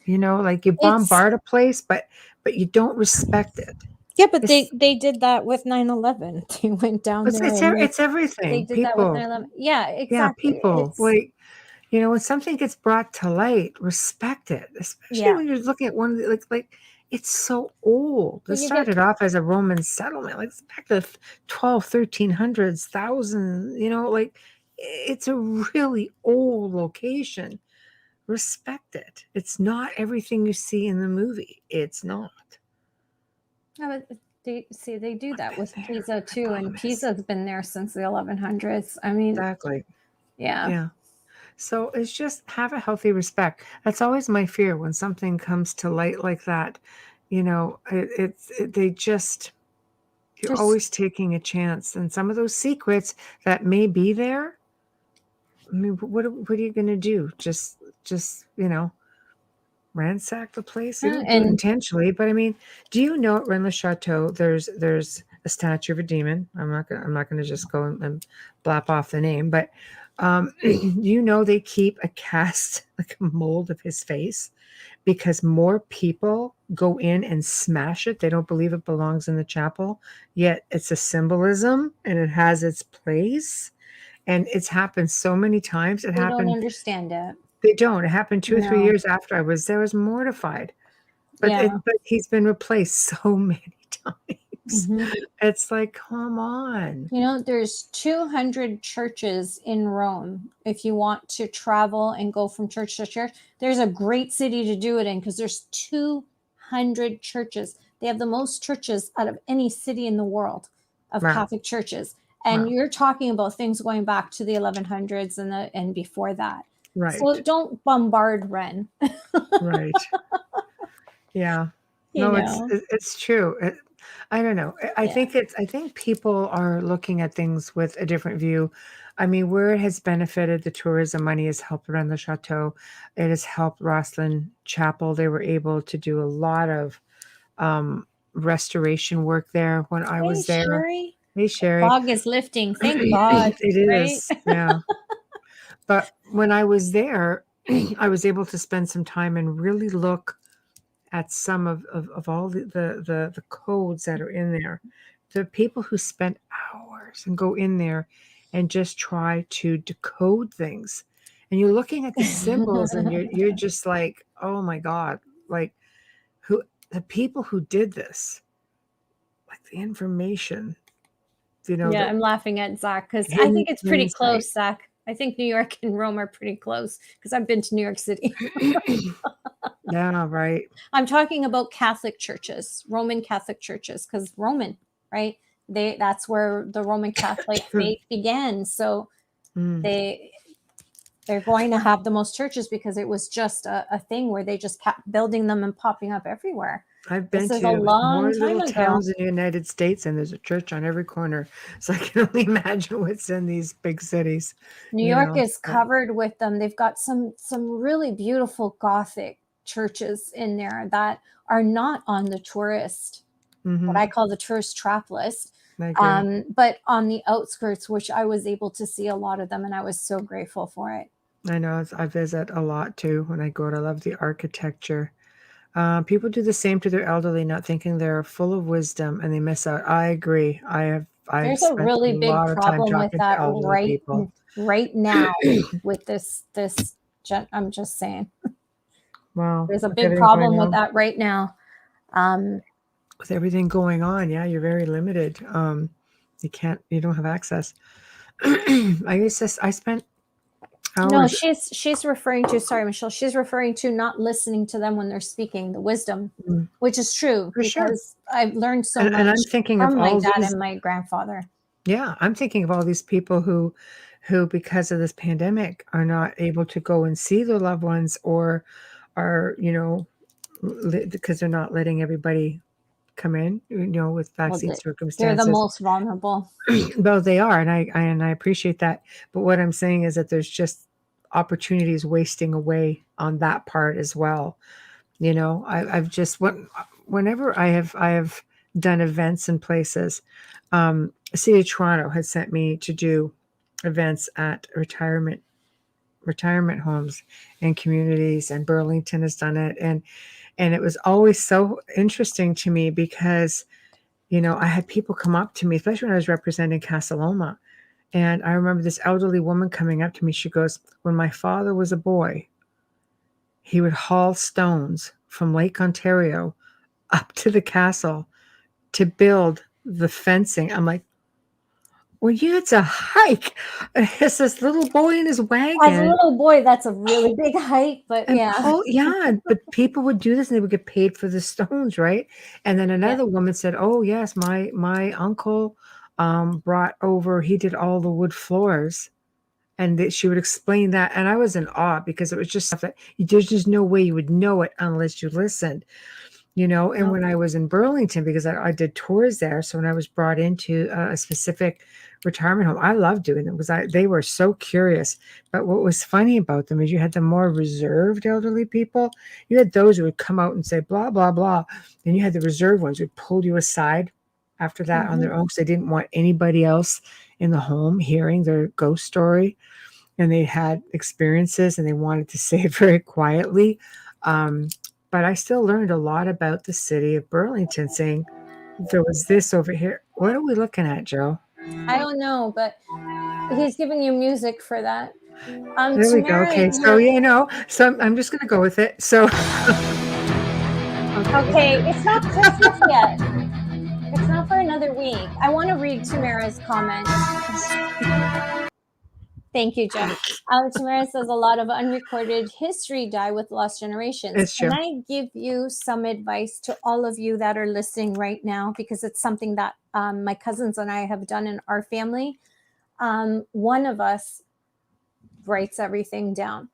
Like you bombard a place, but you don't respect it. Yeah, but they did that with 9/11. They went down there. It's everything. They did that with 9/11. Yeah, exactly. Yeah, people. When something gets brought to light, respect it. Especially when you're looking at one like it's so old. It started off as a Roman settlement, like back to the 1300s, thousands. It's a really old location. Respect it. It's not everything you see in the movie. It's not. No, but they do that with Pisa too, and Pisa's been there since the 1100s. I mean, exactly. Yeah. So it's just have a healthy respect. That's always my fear when something comes to light like that. You're always taking a chance, and some of those secrets that may be there. I mean, what are you going to do? Just ransack the place? You don't do it intentionally, but I mean, do you know at Rennes-le-Château there's a statue of a demon? I'm not gonna just go and blap off the name, but they keep a cast, like a mold of his face, because more people go in and smash it. They don't believe it belongs in the chapel, yet it's a symbolism and it has its place. And it's happened so many times. They don't understand it. They don't. It happened 2 or 3 years after I was there. I was mortified. But he's been replaced so many times. It's like, come on. There's 200 churches in Rome. If you want to travel and go from church to church, there's a great city to do it in, because there's 200 churches. They have the most churches out of any city in the world of Catholic churches. And you're talking about things going back to the 1100s and before that. Right. So don't bombard Rennes. Right. Yeah. No, it's true. I don't know. I think people are looking at things with a different view. I mean, where it has benefited the tourism money has helped Rennes-le-Château. It has helped Rosslyn Chapel. They were able to do a lot of restoration work there when I was there. Sherry. Hey, Sherry. The fog is lifting. Thank God. It is. Yeah. But when I was there, I was able to spend some time and really look at some of all the codes that are in there. The people who spend hours and go in there and just try to decode things. and you're looking at the symbols, and you're just like, oh my God, like the people who did this, like the information, Yeah, I'm laughing at Zach because I hidden think it's pretty insight. close, Zach. I think New York and Rome are pretty close because I've been to New York City. Yeah, right. I'm talking about Catholic churches, Roman Catholic churches, because Roman, right? That's where the Roman Catholic faith began. So they're going to have the most churches because it was just a thing where they just kept building them and popping up everywhere. I've been This is to a long more time little ago. towns in the United States, and there's a church on every corner. So I can only imagine what's in these big cities. New York is covered with them. They've got some really beautiful Gothic churches in there that are not on the tourist, what I call the tourist trap list. But on the outskirts, which I was able to see a lot of them, and I was so grateful for it. I know. I visit a lot too when I go out. I love the architecture. People do the same to their elderly, not thinking they're full of wisdom, and they miss out. I agree. I've There's a really big problem with that people right now with this. I'm just saying. Well, there's a big problem with that right now. With everything going on, yeah, you're very limited. You don't have access. I spent hours. No, she's referring to, sorry, Michelle, she's referring to not listening to them when they're speaking, the wisdom, which is true because I've learned so much and I'm thinking from of my all dad these, and my grandfather. Yeah, I'm thinking of all these people who because of this pandemic are not able to go and see their loved ones, or are, because they're not letting everybody come in, with vaccine circumstances. They're the most vulnerable. Well, they are, and I appreciate that. But what I'm saying is that there's just opportunities wasting away on that part as well. I've just whenever I have done events in places, the City of Toronto had sent me to do events at retirement homes and communities, and Burlington has done it, and it was always so interesting to me because I had people come up to me, especially when I was representing Casa Loma. And I remember this elderly woman coming up to me. She goes, when my father was a boy, he would haul stones from Lake Ontario up to the castle to build the fencing. I'm like, well, it's a hike. It's this little boy in his wagon. As a little boy, that's a really big hike, but but people would do this and they would get paid for the stones, right? And then another woman said, oh yes, my uncle brought over, he did all the wood floors, and she would explain that, and I was in awe because it was just stuff that there's just no way you would know it unless you listened. And when I was in Burlington, because I did tours there, so when I was brought into a specific retirement home, I loved doing them because they were so curious. But what was funny about them is you had the more reserved elderly people. You had those who would come out and say blah blah blah, and you had the reserved ones who pulled you aside after that on their own because they didn't want anybody else in the home hearing their ghost story, and they had experiences and they wanted to say it very quietly. But I still learned a lot about the city of Burlington, saying there was this over here. What are we looking at, Joe? I don't know, but he's giving you music for that. There we go. Okay, so so I'm just going to go with it. So okay, it's not Christmas yet. It's not for another week. I want to read Tamara's comment. Thank you, Jeff. Tamara says a lot of unrecorded history die with lost generations. It's true. Can I give you some advice to all of you that are listening right now? Because it's something that my cousins and I have done in our family. One of us writes everything down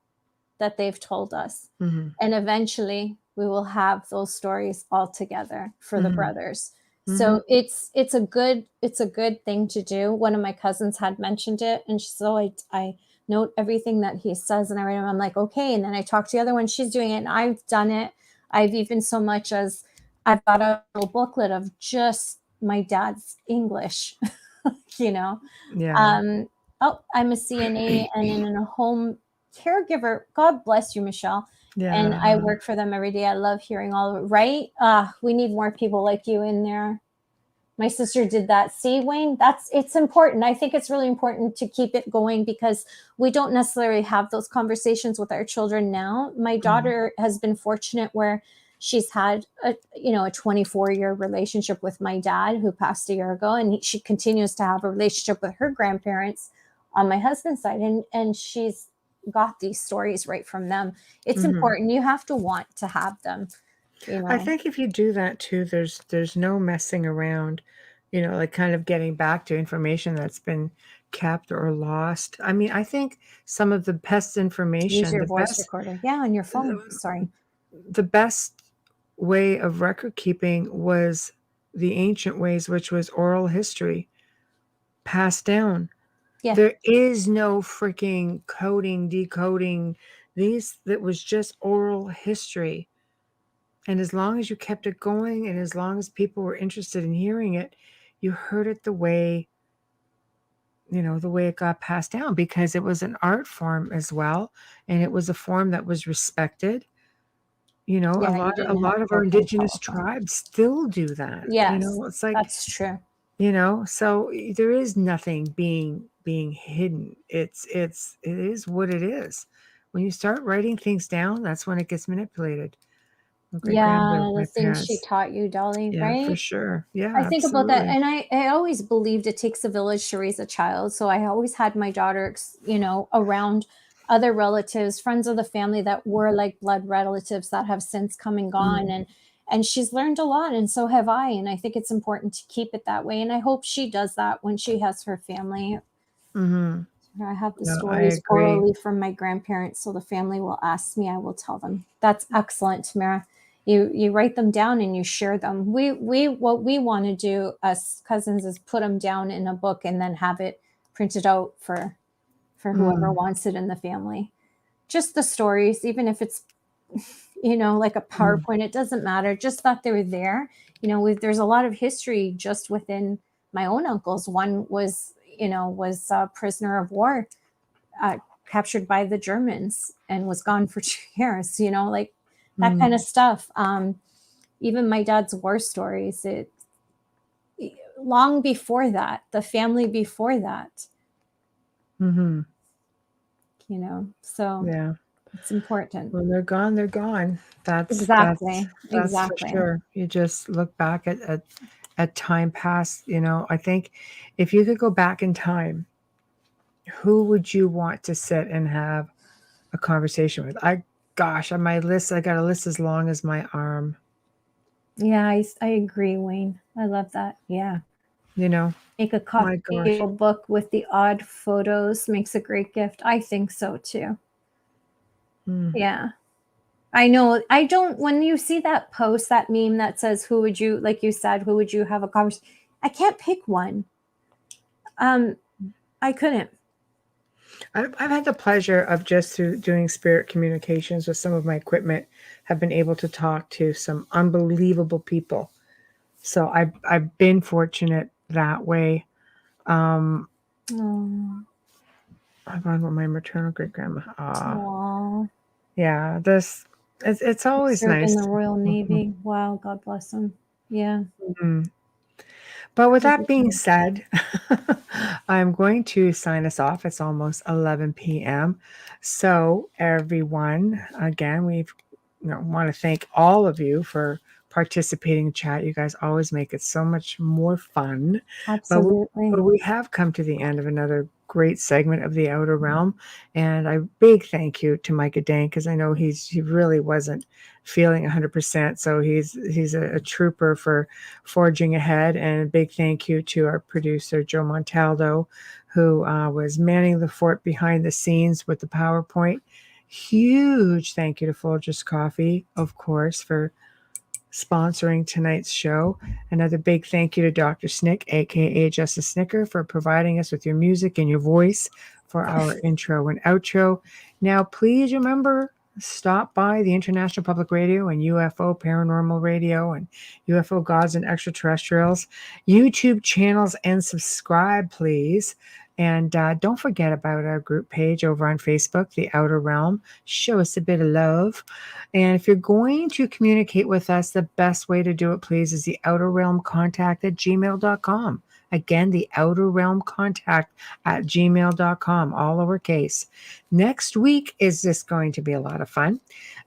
that they've told us. And eventually we will have those stories all together for the brothers. So it's a good thing to do. One of my cousins had mentioned it, and so I note everything that he says, and I write him. I'm like, okay. And then I talk to the other one. She's doing it, and I've done it. I've even so much as I've got a little booklet of just my dad's English. Yeah. I'm a CNA and in a home caregiver. God bless you, Michelle. Yeah. And I work for them every day. I love hearing all of it, right? We need more people like you in there. My sister did that. See, Wayne, it's important. I think it's really important to keep it going because we don't necessarily have those conversations with our children now. My daughter has been fortunate where she's had a 24-year relationship with my dad, who passed a year ago, and she continues to have a relationship with her grandparents on my husband's side, and she's got these stories right from them. It's important. You have to want to have them. I think if you do that too, there's no messing around, like kind of getting back to information that's been kept or lost. I mean, I think some of the best information, use your voice recorder, on your phone. Sorry, the best way of record keeping was the ancient ways, which was oral history, passed down. Yeah. There is no freaking coding, decoding. That was just oral history. And as long as you kept it going and as long as people were interested in hearing it, you heard it the way it got passed down, because it was an art form as well. And it was a form that was respected. A lot of our indigenous tribes still do that. Yes, it's like, that's true. So there is nothing being hidden. It is what it is. When you start writing things down, that's when it gets manipulated. The things she taught you, Dolly, right? For sure. Yeah, I think about that, and I always believed it takes a village to raise a child. So I always had my daughter, around other relatives, friends of the family that were like blood relatives that have since come and gone, and she's learned a lot, and so have I. And I think it's important to keep it that way. And I hope she does that when she has her family. I have the stories orally from my grandparents, so the family will ask me, I will tell them. That's excellent, Tamara. You write them down and you share them. What we want to do as cousins is put them down in a book and then have it printed out for whoever wants it in the family. Just the stories, even if it's like a PowerPoint, it doesn't matter. Just that they're there. There's a lot of history just within my own uncles. One was a prisoner of war, captured by the Germans and was gone for 2 years, that kind of stuff. Even my dad's war stories, long before that, the family before that, so yeah, it's important. When they're gone, they're gone. That's exactly for sure. You just look back at time past. I think if you could go back in time, who would you want to sit and have a conversation with? On my list, I got a list as long as my arm. Yeah, I agree, Wayne. I love that. Yeah. Make a coffee book with the odd photos makes a great gift. I think so too. Yeah. I know. When you see that post, that meme that says, who would you, like you said, who would you have a conversation? I can't pick one. I couldn't. I've had the pleasure of, just through doing spirit communications with some of my equipment, have been able to talk to some unbelievable people. So I've been fortunate that way. I've gone with my maternal great grandma. Yeah, it's always nice. In the Royal Navy. Wow, God bless them. Yeah. But with that being said, I'm going to sign us off. It's almost 11 p.m. So everyone, again, we want to thank all of you for participating in chat. You guys always make it so much more fun. Absolutely. But we have come to the end of another great segment of the Outer Realm, and a big thank you to Micah Dank, because I know he really wasn't feeling 100%, so he's a trooper for forging ahead. And a big thank you to our producer Joe Montaldo, who was manning the fort behind the scenes with the PowerPoint. Huge thank you to Folgers Coffee, of course, for sponsoring tonight's show. Another big thank you to Dr. Snick, aka Justin Snicker, for providing us with your music and your voice for our intro and outro. Now, please remember, stop by the International Public Radio and UFO Paranormal Radio and UFO Gods and Extraterrestrials YouTube channels and subscribe, please. And don't forget about our group page over on Facebook, The Outer Realm. Show us a bit of love. And if you're going to communicate with us, the best way to do it, please, is the outer realm contact at gmail.com. Again, the outer realm contact at gmail.com, all lowercase. Next week is just going to be a lot of fun.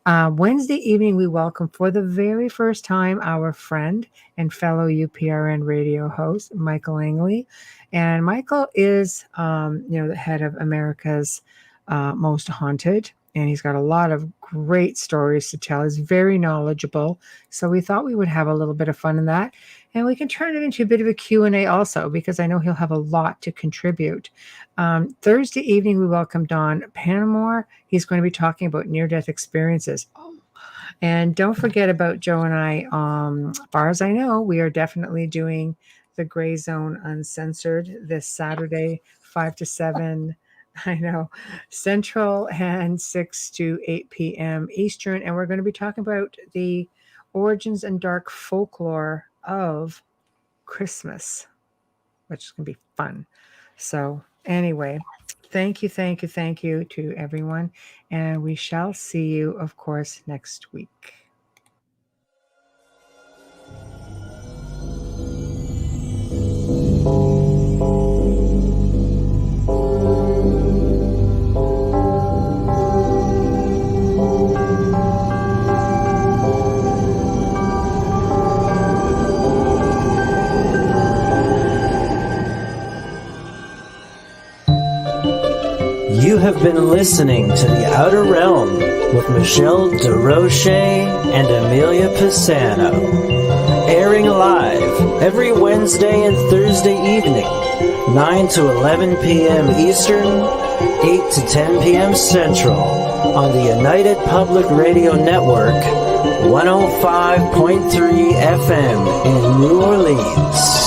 Wednesday evening, we welcome for the very first time our friend and fellow UPRN radio host, Michael Angley. And Michael is, the head of America's Most Haunted. And he's got a lot of great stories to tell. He's very knowledgeable. So we thought we would have a little bit of fun in that. And we can turn it into a bit of a Q&A also, because I know he'll have a lot to contribute. Thursday evening, we welcome Don Panamore. He's going to be talking about near-death experiences. And don't forget about Joe and I. As far as I know, we are definitely doing the Gray Zone Uncensored this Saturday, 5 to 7. I know, Central, and 6 to 8 p.m. Eastern. And we're going to be talking about the origins and dark folklore of Christmas, which is going to be fun. So anyway, thank you to everyone. And we shall see you, of course, next week. You have been listening to The Outer Realm with Michelle DeRoche and Amelia Pisano, airing live every Wednesday and Thursday evening, 9 to 11 p.m. Eastern, 8 to 10 p.m. Central, on the United Public Radio Network, 105.3 FM in New Orleans.